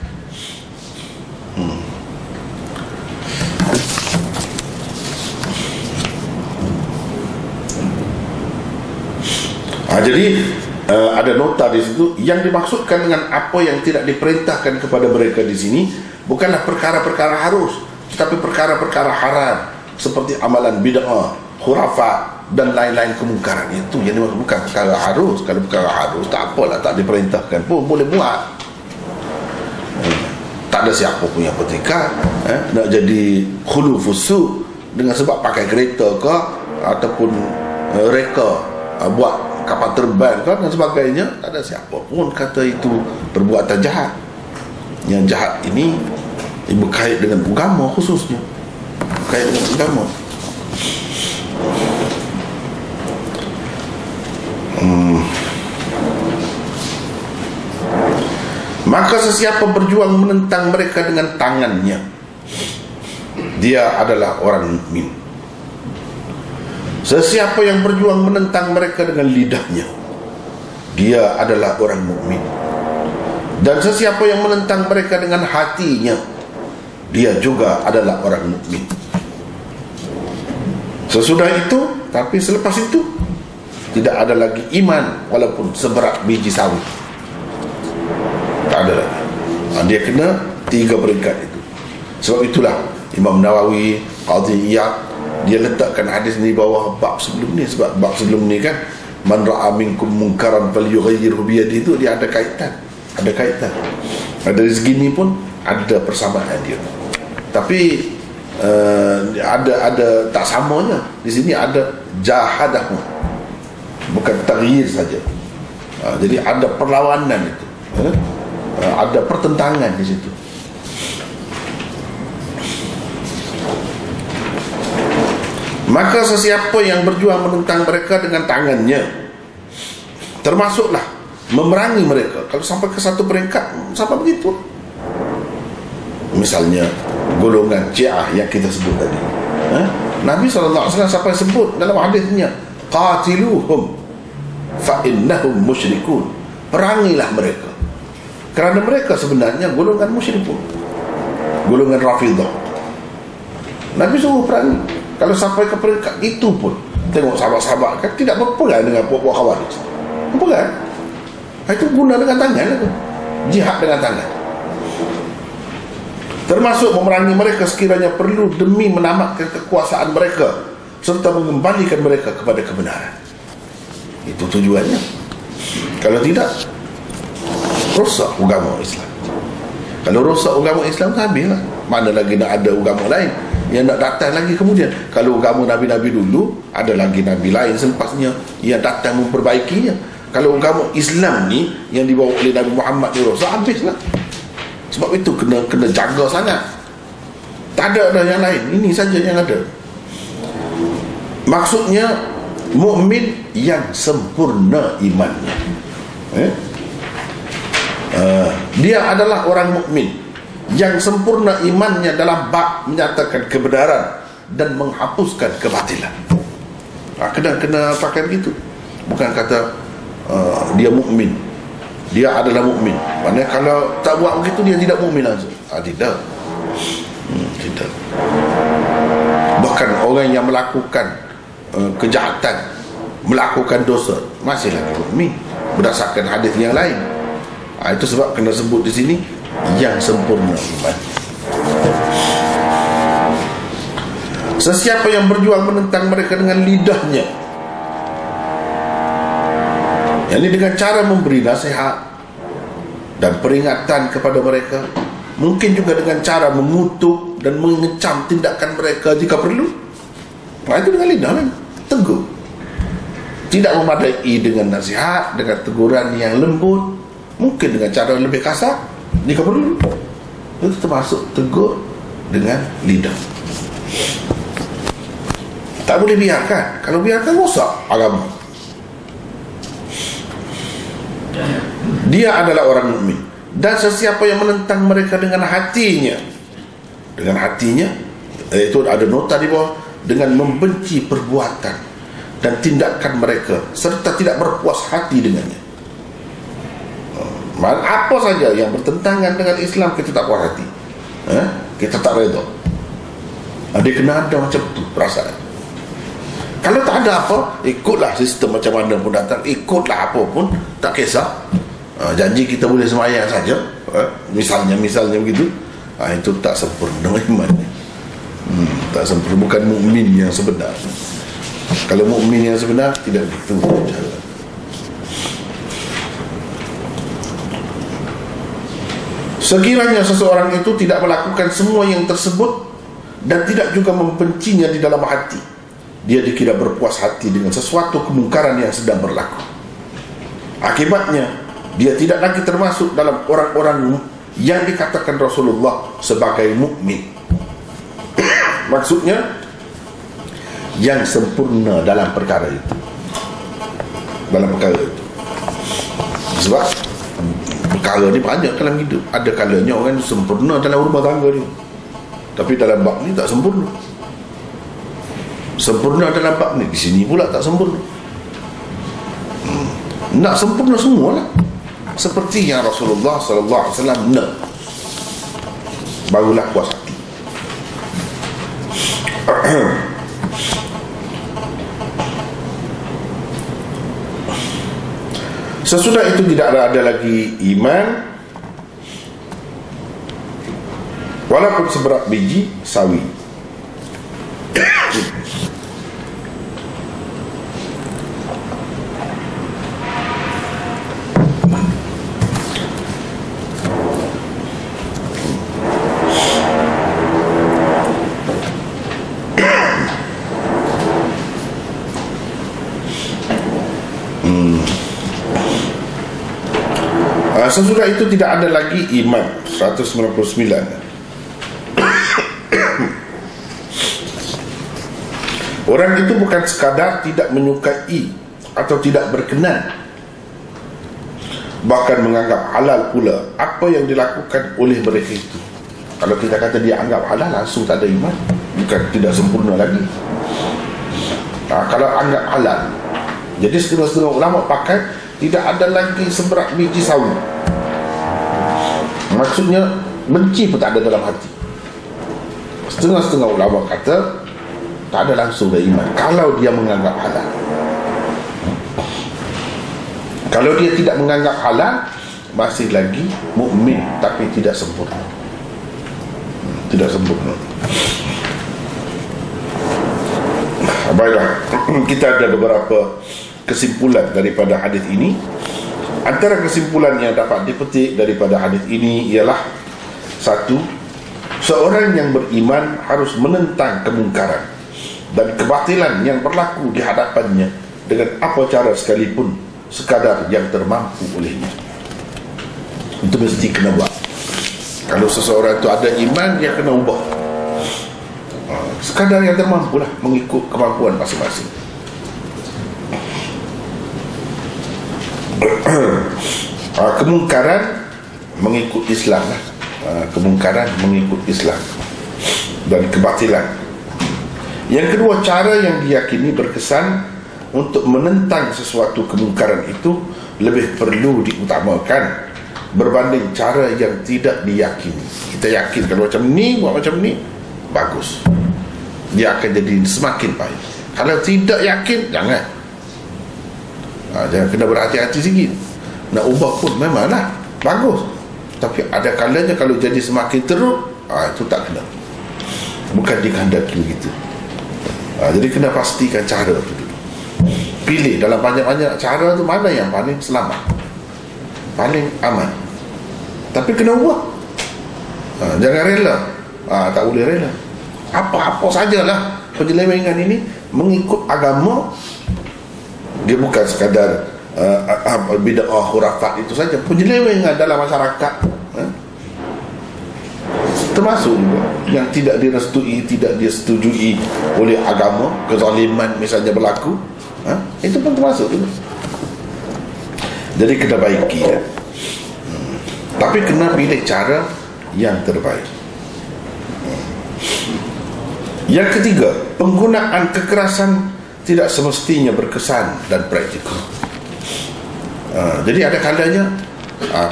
Jadi ada nota di situ yang dimaksudkan dengan apa yang tidak diperintahkan kepada mereka di sini bukanlah perkara-perkara harus, tetapi perkara-perkara haram seperti amalan bid'ah, khurafat dan lain-lain kemungkaran. Itu yang dimaksud, bukan perkara harus. Kalau perkara harus tak apalah, tak diperintahkan pun boleh buat. Tak ada siapa pun yang bertekad nak jadi khulufus su dengan sebab pakai kereta ke ataupun reka buat kapal terbang kan dan sebagainya. Tak ada siapa pun kata itu perbuatan jahat. Yang jahat ini berkait dengan agama, khususnya berkait dengan agama. Maka sesiapa berjuang menentang mereka dengan tangannya, dia adalah orang mukmin. Sesiapa yang berjuang menentang mereka dengan lidahnya, dia adalah orang mukmin. Dan sesiapa yang menentang mereka dengan hatinya, dia juga adalah orang mukmin. Sesudah itu, tapi selepas itu tidak ada lagi iman walaupun seberat biji sawi. Tak ada lagi. Dia kena 3 peringkat itu. Sebab itulah Imam Nawawi, Qadhi Iyad, dia letakkan hadis ni bawah bab sebelum ni. Sebab bab sebelum ni kan, man ra'a minkum munkaran falyughayyirhu biyadihi, itu dia ada kaitan. Ada kaitan. Dari segi ni pun ada persamaan dia. Tapi ada tak samanya. Di sini ada jahadah, bukan taghyir saja. Jadi ada perlawanan itu. Ada pertentangan di situ. Maka sesiapa yang berjuang menentang mereka dengan tangannya, termasuklah memerangi mereka. Kalau sampai ke satu peringkat, sampai begitu. Misalnya golongan Syiah yang kita sebut tadi, Nabi SAW sampai sebut dalam hadisnya, qatiluhum fa innahum musyrikun. Perangilah mereka, kerana mereka sebenarnya golongan musyrikun, golongan Rafidah. Nabi suruh perangi. Kalau sampai ke peringkat itu pun, tengok sahabat-sahabat kan tidak berpegang dengan puak-puak Khawarij. Berpegang. Itu guna dengan tangan itu. Jihad dengan tangan. Termasuk memerangi mereka sekiranya perlu demi menamatkan kekuasaan mereka serta mengembalikan mereka kepada kebenaran. Itu tujuannya. Kalau tidak, rosak agama Islam. Kalau rosak agama Islam, habislah. Mana lagi nak ada agama lain yang nak datang lagi kemudian. Kalau agama Nabi-Nabi dulu, ada lagi Nabi lain selepasnya yang datang memperbaikinya. Kalau agama Islam ni yang dibawa oleh Nabi Muhammad ni rosak, habislah. Sebab itu kena jaga sangat. Tak ada yang lain, ini saja yang ada. Maksudnya mukmin yang sempurna imannya. Dia adalah orang mukmin yang sempurna imannya dalam bab menyatakan kebenaran dan menghapuskan kebatilan. Kena pakai begitu. Bukan kata dia mukmin, dia adalah mukmin. Maknanya kalau tak buat begitu, dia tidak mukmin langsung. Tidak. Tidak. Bahkan orang yang melakukan kejahatan, melakukan dosa, masih lagi mukmin berdasarkan hadis yang lain. Itu sebab kena sebut di sini yang sempurna iman. Sesiapa yang berjuang menentang mereka dengan lidahnya, yakni dengan cara memberi nasihat dan peringatan kepada mereka, mungkin juga dengan cara mengutuk dan mengecam tindakan mereka jika perlu. Itu dengan lidah kan, teguh. Tidak memadai dengan nasihat, dengan teguran yang lembut, mungkin dengan cara lebih kasar, Jika perlu, itu termasuk tegur dengan lidah. Tak boleh biarkan. Kalau biarkan, rosak agama. Dia adalah orang mukmin, dan sesiapa yang menentang mereka dengan hatinya, itu ada nota di bawah, dengan membenci perbuatan dan tindakan mereka serta tidak berpuas hati dengannya. Apa saja yang bertentangan dengan Islam, kita tak puas hati, kita tak redha. Dia kena ada macam tu perasaan. Kalau tak ada apa, ikutlah sistem macam mana pun datang, ikutlah apa pun, tak kisah. Janji kita boleh sembahyang saja, misalnya begitu, itu tak sempurna iman. Tak sempurna, bukan mukmin yang sebenar. Kalau mukmin yang sebenar, tidak begitu cara. Sekiranya seseorang itu tidak melakukan semua yang tersebut dan tidak juga membencinya di dalam hati, dia dikira berpuas hati dengan sesuatu kemungkaran yang sedang berlaku. Akibatnya, dia tidak lagi termasuk dalam orang-orang yang dikatakan Rasulullah sebagai mukmin. Maksudnya, yang sempurna dalam perkara itu. Sebab perkara ni banyak dalam hidup. Ada kalanya orang sempurna dalam rumah tangga ni, tapi dalam bab ni tak sempurna. Sempurna dalam bab ni, di sini pula tak sempurna. Nak sempurna semualah, seperti yang Rasulullah SAW nak, barulah puas hati. Sesudah itu tidak ada lagi iman, walaupun seberat biji sawi. Sesudah itu tidak ada lagi iman. 199. Orang itu bukan sekadar tidak menyukai atau tidak berkenan, bahkan menganggap halal pula apa yang dilakukan oleh mereka itu. Kalau kita kata dia anggap halal, langsung tak ada iman, bukan tidak sempurna lagi. Kalau anggap halal, jadi setengah-setengah ulama pakai tidak ada lagi seberat biji sawi. Maksudnya benci pun tak ada dalam hati. Setengah-setengah ulama kata tak ada langsung dari iman kalau dia menganggap halal. Kalau dia tidak menganggap halal, masih lagi mukmin tapi tidak sempurna. Tidak sempurna. Baiklah, kita ada beberapa kesimpulan daripada hadis ini. Antara kesimpulan yang dapat dipetik daripada hadis ini ialah: satu, seorang yang beriman harus menentang kemungkaran dan kebatilan yang berlaku di hadapannya dengan apa cara sekalipun, sekadar yang termampu olehnya. Itu mesti kena buat. Kalau seseorang itu ada iman, dia kena ubah, sekadar yang termampu lah, mengikut kemampuan masing-masing. Kemungkaran mengikut Islam lah. Kemungkaran mengikut Islam dan kebatilan. Yang kedua, cara yang diyakini berkesan untuk menentang sesuatu kemungkaran itu lebih perlu diutamakan berbanding cara yang tidak diyakini. Kita yakin kalau macam ni, buat macam ni, bagus, dia akan jadi semakin baik. Kalau tidak yakin, jangan. Jangan, kena berhati-hati sikit. Nak ubah pun memanglah bagus, tapi ada kalanya kalau jadi semakin teruk, itu tak kena, bukan dikehendaki begitu. Jadi kena pastikan cara tu dulu. Pilih dalam banyak-banyak cara tu mana yang paling selamat, paling aman, tapi kena ubah. Jangan rela. Tak boleh rela. Apa-apa sajalah penyelewengan ini mengikut agama. Dia bukan sekadar bid'ah khurafat itu saja, penyelewengan dalam masyarakat, termasuk juga yang tidak direstui, tidak disetujui oleh agama, kezaliman misalnya berlaku, itu pun termasuk juga. Jadi kena baiki ya. Tapi kena pilih cara yang terbaik. Yang ketiga, penggunaan kekerasan tidak semestinya berkesan dan praktikal. Jadi ada kalanya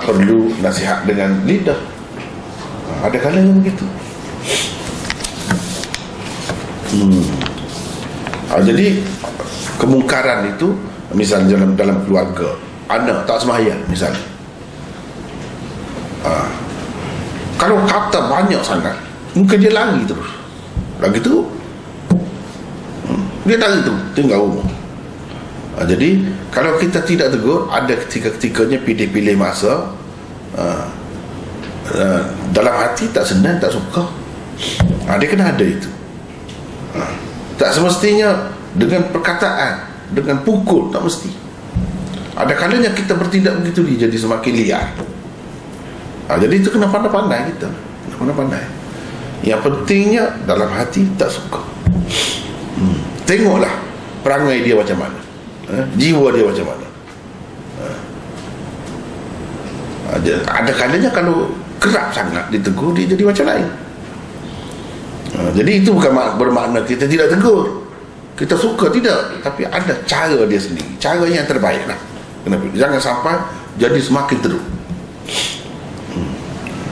perlu nasihat dengan lidah, ada kalanya begitu. Jadi kemungkaran itu misalnya dalam keluarga, anak tak sembahyang misalnya, kalau kata banyak sangat, mungkin dia lari terus. Lagi tu dia lari tu tinggal rumah. Jadi kalau kita tidak tegur, ada ketika-ketikanya pilih-pilih masa, dalam hati tak senang, tak suka, dia kena ada itu. Tak semestinya dengan perkataan, dengan pukul, tak mesti. Ada kalanya kita bertindak begitu, dia jadi semakin liar. Jadi itu kena pandai-pandai kita, kena pandai-pandai. Yang pentingnya dalam hati tak suka. Tengoklah perangai dia macam mana, jiwa dia macam mana. Ada kalanya kalau kerap sangat ditegur, dia jadi macam lain. Jadi itu bukan bermakna kita tidak tegur, kita suka, tidak. Tapi ada cara dia sendiri, cara yang terbaik lah. Kenapa? Jangan sampai jadi semakin teruk.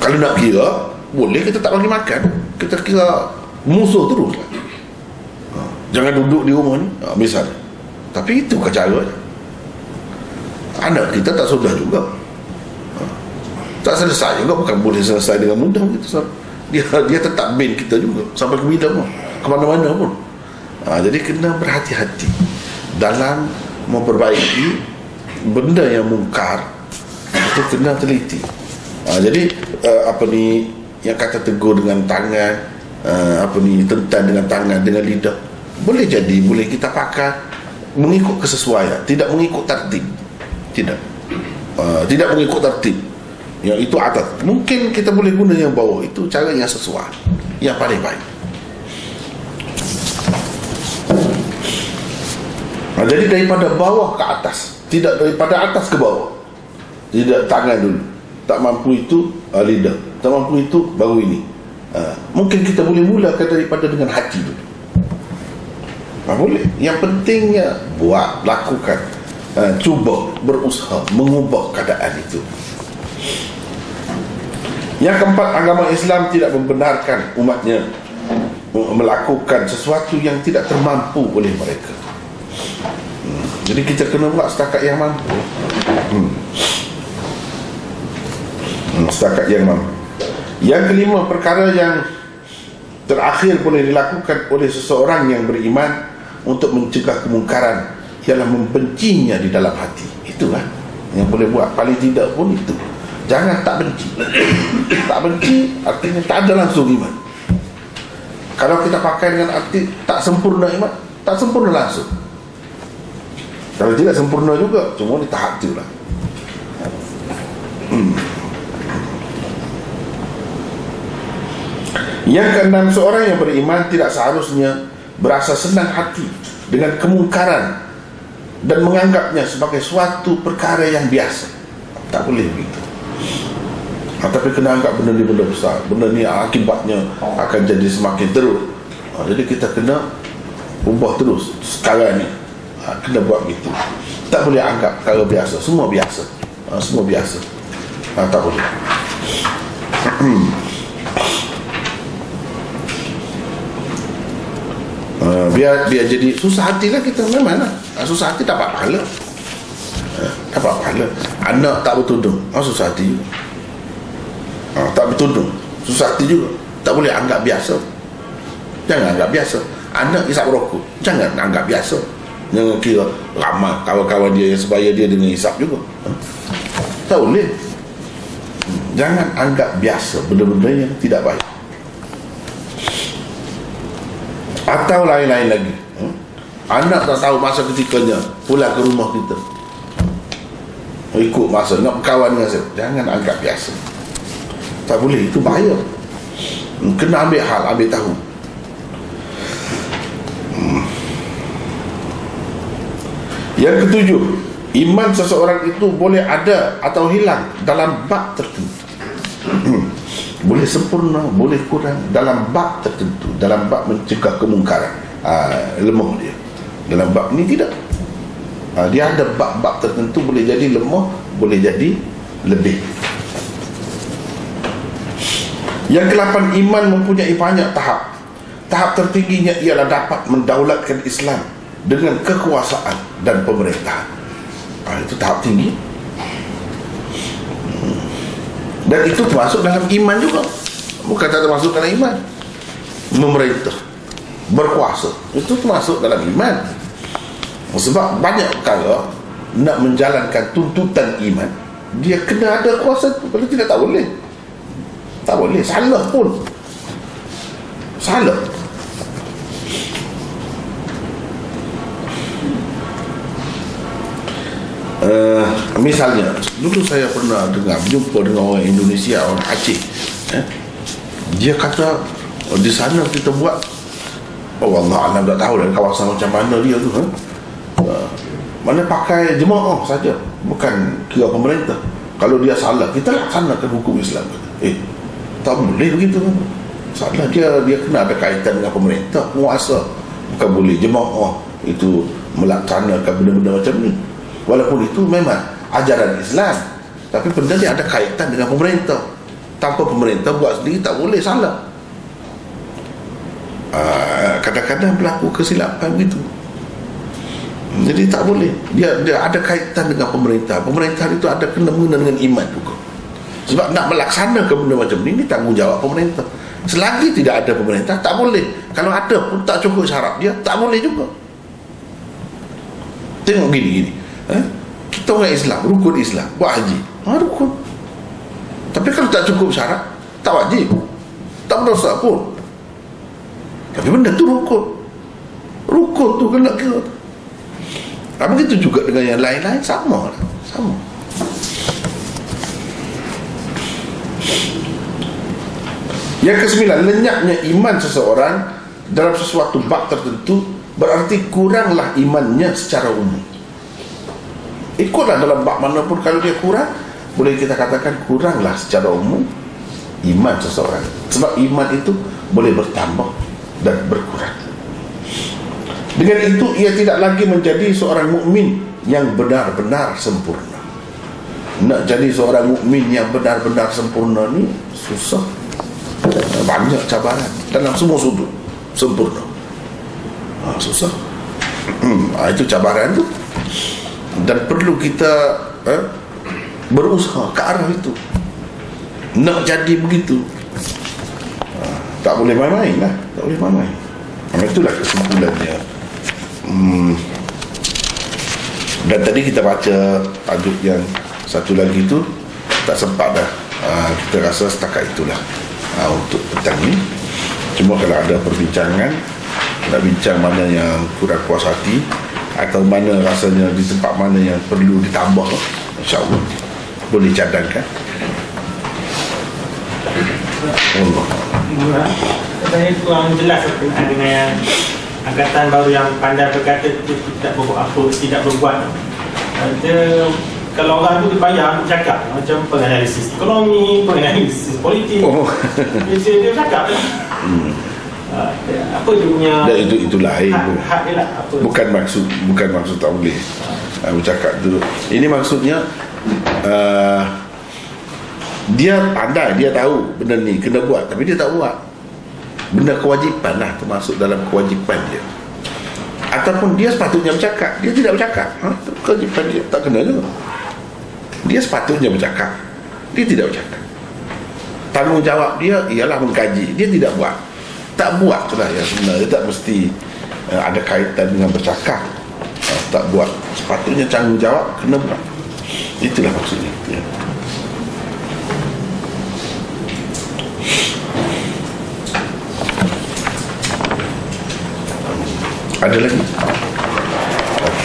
Kalau nak kira, boleh kita tak bagi makan, kita kira musuh terus lah. Jangan duduk di rumah ni, misalnya. Tapi itu bukan caranya. Anak kita tak sudah juga, tak selesai juga, bukan boleh selesai dengan mudah gitu. Dia tetap bin kita juga sampai ke bila pun, ke mana-mana pun. Jadi kena berhati-hati dalam memperbaiki benda yang mungkar. Itu kena teliti. Jadi yang kata tegur dengan tangan, tentang dengan tangan, dengan lidah, boleh jadi, boleh kita pakai mengikut kesesuaian, tidak mengikut tertib, tidak mengikut tertib. Yang itu atas, mungkin kita boleh guna yang bawah. Itu cara yang sesuai, yang paling baik. Jadi daripada bawah ke atas, tidak daripada atas ke bawah. Tidak tangan dulu, tak mampu itu lidah, tak mampu itu baru ini. Mungkin kita boleh mulakan daripada dengan hati dulu. Boleh. Yang pentingnya buat, lakukan, cuba berusaha mengubah keadaan itu. Yang keempat, agama Islam tidak membenarkan umatnya melakukan sesuatu yang tidak termampu oleh mereka. Jadi kita kena buat setakat yang mampu. Setakat yang mampu. Yang kelima, perkara yang terakhir boleh dilakukan oleh seseorang yang beriman untuk mencegah kemungkaran ialah membencinya di dalam hati. Itulah yang boleh buat. Paling tidak pun itu. Jangan tak benci. Tak benci artinya tak ada langsung iman. Kalau kita pakai dengan arti tak sempurna iman, tak sempurna langsung. Kalau tidak sempurna juga, cuma di tahap itu lah. Yang keenam, seorang yang beriman tidak seharusnya berasa senang hati dengan kemungkaran dan menganggapnya sebagai suatu perkara yang biasa. Tak boleh begitu. Tapi kena anggap benda ni benda besar, benda ni akibatnya akan jadi semakin teruk. Jadi kita kena ubah terus sekarang ni. Kena buat begitu. Tak boleh anggap perkara biasa. Semua biasa. Semua biasa. Tak boleh. Biar jadi susah hatilah kita memang lah. Susah hati dapat pahala. Dapat pahala. Anak tak bertudung, susah hati juga. Tak bertudung, susah hati juga. Tak boleh anggap biasa. Jangan anggap biasa. Anak isap rokok, jangan anggap biasa. Jangan kira ramai kawan-kawan dia yang sebaya dia dengan isap juga. Tak boleh. Jangan anggap biasa benda-benda yang tidak baik. Atau lain-lain lagi, anak tak tahu masa ketikanya pulang ke rumah kita, ikut masa nak berkawan dengan saya, jangan anggap biasa. Tak boleh, itu bahaya. Kena ambil hal, ambil tahu. Yang ketujuh, iman seseorang itu boleh ada atau hilang dalam bab tertentu. Boleh sempurna, boleh kurang dalam bab tertentu. Dalam bab mencegah kemungkaran, lemah dia. Dalam bab ni tidak. Dia ada bab-bab tertentu, boleh jadi lemah, boleh jadi lebih. Yang ke-8, iman mempunyai banyak tahap. Tahap tertingginya ialah dapat mendaulatkan Islam dengan kekuasaan dan pemerintahan. Itu tahap tinggi. Dan itu termasuk dalam iman juga. Bukan tak termasuk dalam iman. Memerintah, berkuasa, itu termasuk dalam iman. Sebab banyak perkara nak menjalankan tuntutan iman, dia kena ada kuasa. Kalau tidak, tak boleh. Tak boleh, salah pun. Salah. Misalnya, dulu saya pernah berjumpa dengan orang Indonesia, orang Aceh. Dia kata, di sana kita buat, Allah Alam tak tahu dari kawasan macam mana dia tu, mana pakai jemaah saja, bukan kira pemerintah. Kalau dia salah, kita laksanakan hukum Islam. Tak boleh begitu. Salah dia kena ada kaitan dengan pemerintah, penguasa. Bukan boleh jemaah itu melaksanakan benda-benda macam ni. Walaupun itu memang ajaran Islam, tapi benda ni ada kaitan dengan pemerintah. Tanpa pemerintah buat sendiri, tak boleh, salah. Kadang-kadang berlaku kesilapan begitu. Jadi tak boleh. Dia ada kaitan dengan pemerintah. Pemerintahan itu ada kena-mengena dengan iman juga. Sebab nak melaksanakan benda macam ni tanggungjawab pemerintah. Selagi tidak ada pemerintah, tak boleh. Kalau ada pun tak cukup syarat dia, tak boleh juga. Tengok gini. Kita orang Islam, rukun Islam, buat haji, rukun. Tapi kalau tak cukup syarat, tak wajib, tak berdosa pun. Tapi benda tu rukun. Rukun tu kena kira. Begitu juga dengan yang lain-lain, sama. Yang ke-9, lenyapnya iman seseorang dalam sesuatu bab tertentu berarti kuranglah imannya secara umum. Ikutlah dalam bab mana pun, kalau dia kurang, boleh kita katakan kuranglah secara umum iman seseorang. Sebab iman itu boleh bertambah dan berkurang. Dengan itu ia tidak lagi menjadi seorang mukmin yang benar-benar sempurna. Nak jadi seorang mukmin yang benar-benar sempurna ni susah. Banyak cabaran dalam semua sudut. Sempurna susah. Itu cabaran tu. Dan perlu kita berusaha ke arah itu. Nak jadi begitu, tak boleh main-main lah. Tak boleh main-main. Itulah kesimpulannya. Dan tadi kita baca tajuk yang satu lagi tu, tak sempat dah. Kita rasa setakat itulah untuk petang ni. Cuma kalau ada perbincangan, nak bincang mana yang kurang puas hati, atau mana rasanya di tempat mana yang perlu ditambah, insya-Allah boleh cadangkan. Allah. Saya kurang jelas berkenaan dengan yang angkatan baru yang pandai berkata tidak berbuat apa, tidak berbuat. Dia, kalau orang tu dibayar untuk cakap macam penganalisis ekonomi, penganalisis politik, dia cakap apa dia punya. Dan itu lain. Hak dia lah. Bukan maksud tak boleh bercakap tu. Ini maksudnya dia pandai, dia tahu benda ni kena buat, tapi dia tak buat. Benda kewajipan lah, termasuk dalam kewajipan dia. Ataupun dia sepatutnya bercakap, dia tidak bercakap, kewajipan dia tak kena juga. Dia sepatutnya bercakap, dia tidak bercakap. Tanggungjawab dia ialah mengkaji, dia tidak buat. Tak buat itulah yang sebenarnya. Tak mesti ada kaitan dengan bercakap. Tak buat, sepatutnya tanggungjawab kena buat. Itulah maksudnya ya. Ada lagi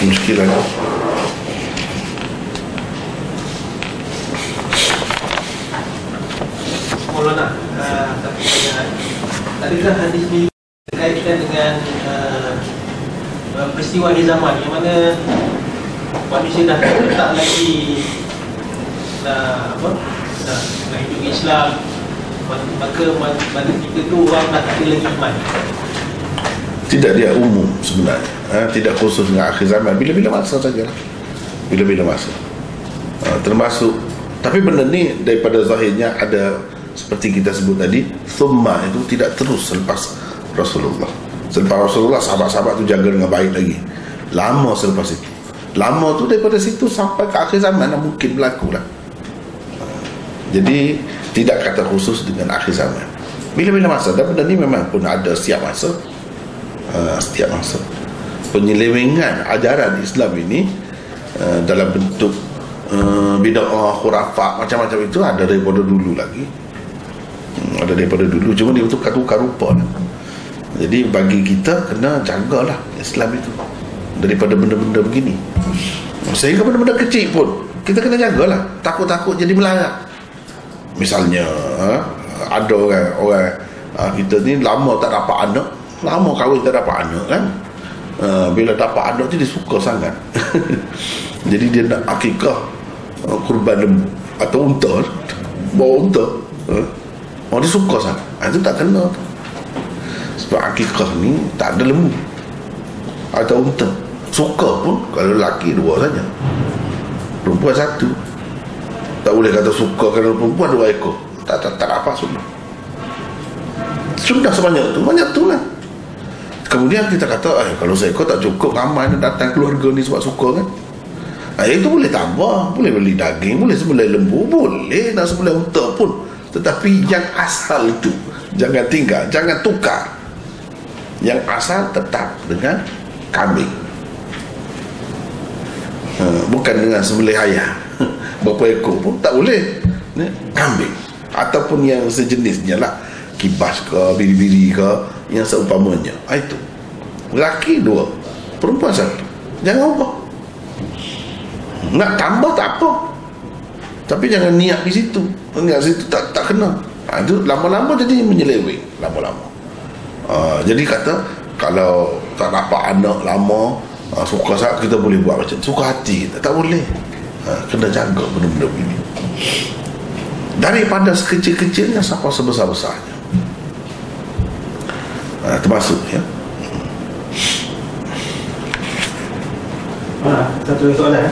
muskilan? Maulana, tapi adakah hadis ini berkaitan dengan peristiwa akhir zaman yang mana manusia dah tak lagi nak hidup Islam, maka pada ketika tu orang dah tak ada lagi iman? Tidak, dia umum sebenarnya, tidak khusus dengan akhir zaman, bila-bila masa sajalah, bila-bila masa. Termasuk, tapi benda ni daripada zahirnya ada seperti kita sebut tadi, thumma itu tidak terus selepas Rasulullah. Selepas Rasulullah, sahabat-sahabat tu jaga dengan baik lagi, lama selepas itu. Lama tu daripada situ sampai ke akhir zaman mungkin berlaku lah. Jadi tidak kata khusus dengan akhir zaman, bila-bila masa. Dan benda ni memang pun ada setiap masa. Setiap masa penyelewengan ajaran Islam ini dalam bentuk bid'ah, khurafat, macam-macam itu ada daripada dulu lagi. Ada daripada dulu, cuma dia untuk tukar rupa lah. Jadi bagi kita kena jagalah Islam itu daripada benda-benda begini. Sehingga benda-benda kecil pun kita kena jagalah, takut-takut jadi melarat. Misalnya ada orang kita ni lama tak dapat anak, lama kahwin tak dapat anak kan. Bila dapat anak je dia suka sangat. Jadi dia nak akikah kurban lembu atau unta, bawa unta. Dia suka sangat. Itu tak kena tu. Sebab akikah ni tak ada lembu atau unta. Suka pun kalau lelaki 2 saja, perempuan 1. Tak boleh kata suka kerana perempuan 2 ekor. Tak apa sunnah. Sudah sebanyak tu lah. Kemudian kita kata kalau seekor tak cukup, ramai datang keluarga ni sebab suka kan. Itu boleh tambah, boleh beli daging, boleh sembelih lembu, boleh nak sembelih unta pun. Tetapi yang asal itu jangan tinggal, jangan tukar. Yang asal tetap dengan kambing, bukan dengan sembelih ayam. Berapa ekor pun tak boleh, kambing ataupun yang sejenisnya lah, kibas ke, biri-biri ke, yang seumpamanya. Itu lelaki 2, perempuan 1. Jangan ubah. Nak tambah tak apa, tapi jangan niat di situ. Niat situ tak kena. Itu lama-lama jadi menyeleweng lama-lama. Jadi kata kalau tak dapat anak lama, suka saat kita boleh buat macam suka hati kita, tak boleh. Kena jaga benda-benda begini, daripada sekecil-kecilnya sampai sebesar-besarnya. Termasuk ya. Satu soalan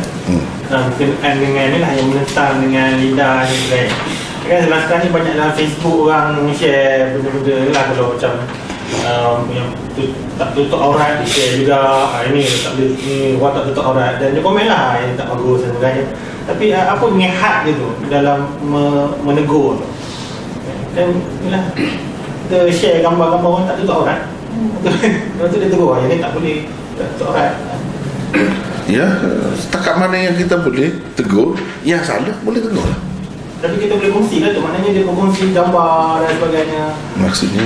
berkenaan dengan ni lah, yang menentang dengan lidah ni kan. Kan sekarang ni banyak dalam Facebook orang share benda-benda lah, kalau macam yang tak tutup aurat dia share juga, ini tak boleh, ni orang tak tutup aurat, dan dia komen lah yang tak bagus dan sebagainya. Tapi apa nyihat dia tu dalam menegur tu, dan inilah kita share gambar-gambar orang tak tutup aurat. Lepas tu dia tegur yang ni tak boleh tak tutup aurat. Ya, setakat mana yang kita boleh tegur, yang salah boleh tegur lah. Tapi kita boleh kongsi lah tu, maknanya dia kongsi gambar dan sebagainya. Maksudnya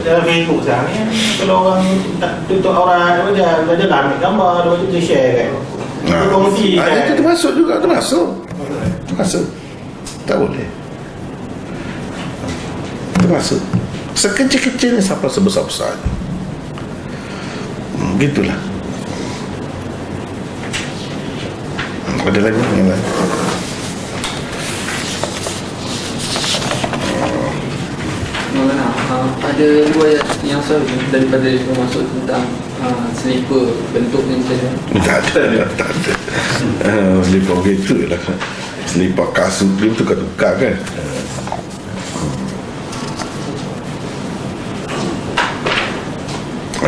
dalam Facebook sekarang ni, kalau orang tak tutup aurat, dia lah ambil gambar, lepas tu dia share kan. Dia kongsi kan. Itu termasuk juga, termasuk. Tak boleh. Termasuk sekecil-kecilnya sampai sebesar-besarnya. Gitulah. Ada lagi yang lain? Ada riwayat yang sahih daripada Ibnu Mas'ud tentang selipar bentuknya macam mana? Tak ada. Selipar begitu lah. Selipar kasut dia tukar-tukar kan.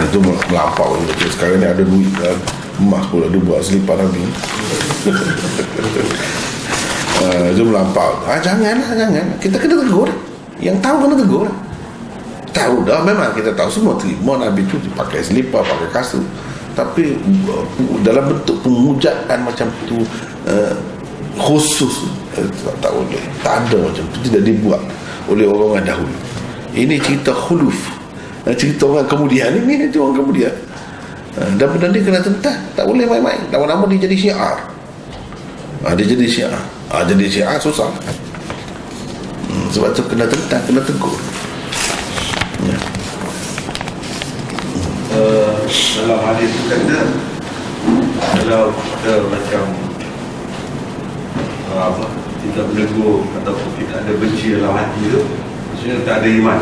Itu melampau. Sekarang ni ada duit kan, emas pun ada buat selipar Nabi. Itu melampau. Jangan. Kita kena tegur. Yang tahu kena tegur. Tahu dah, memang kita tahu semua terima Nabi itu dipakai selipar, pakai kasut. Tapi dalam bentuk pemujaan macam itu khusus, tak boleh. Tak ada macam itu, tidak dibuat oleh orang dahulu. Ini cerita khuluf, cerita orang kemudian. Ini orang kemudian. Dan benda ni kena tentang, tak boleh main-main. Lama-lama dia jadi syiar. Dia jadi syiar. Jadi syiar susah. Sebab tu kena tentang, kena tegur. dalam hadis itu kata kalau kita macam tidak menegur ataupun tidak ada benci dalam hati tu, maksudnya tak ada iman.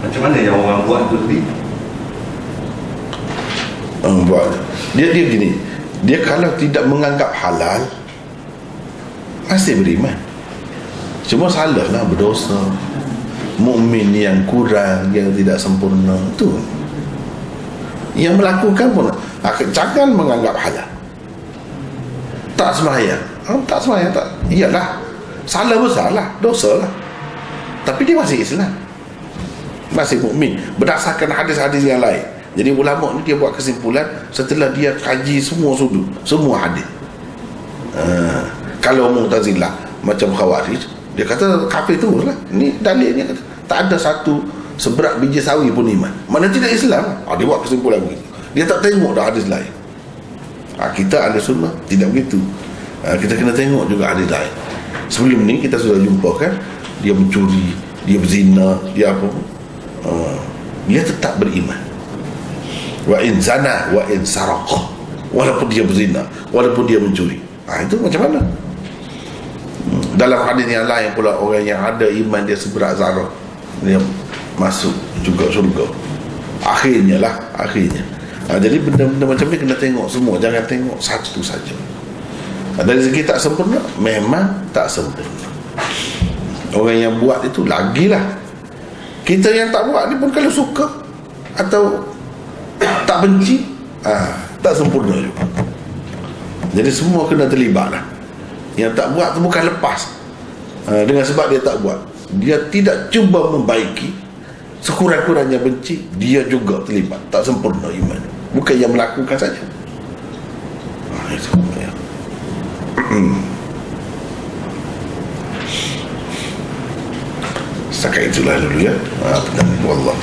Macam mana yang orang buat tu tadi? Buat dia gini, dia kalau tidak menganggap halal masih beriman, cuma salah lah, berdosa, mukmin yang kurang, yang tidak sempurna. Itu yang melakukan pun jangan menganggap halal. Tak sembahyang, tak sembahyang, tak, iyalah salah besar lah, dosa lah, tapi dia masih Islam, masih mukmin berdasarkan hadis-hadis yang lain. Jadi ulama ni dia buat kesimpulan setelah dia kaji semua sudut, semua hadis. Kalau Mu'tazilah macam Khawarij, dia kata kafir tu lah. Ni dalilnya kata tak ada satu seberat biji sawi pun iman. Mana tidak Islam. Dia buat kesimpulan begitu. Dia tak tengok dah hadis lain. Kita ahli sunnah tidak begitu. Kita kena tengok juga hadis lain. Sebelum ni kita sudah jumpa kan, dia mencuri, dia berzina, dia apa, dia tetap beriman. Wa in zana wa in saraqa, walaupun dia berzina, walaupun dia mencuri. Itu macam mana? Dalam hadis yang lain pula, orang yang ada iman dia seberat zarah, dia masuk juga syurga. Akhirnya. Jadi benda-benda macam ni kena tengok semua, jangan tengok satu saja. Dari segi tak sempurna, memang tak sempurna. Orang yang buat itu lagilah. Kita yang tak buat ni pun kalau suka atau tak benci, tak sempurna juga. Jadi semua kena terlibat lah. Yang tak buat tu bukan lepas dengan sebab dia tak buat, dia tidak cuba membaiki, sekurang-kurangnya benci, dia juga terlibat. Tak sempurna iman, bukan yang melakukan saja. Itu ya. Setakat itulah dulu ya. Wallah.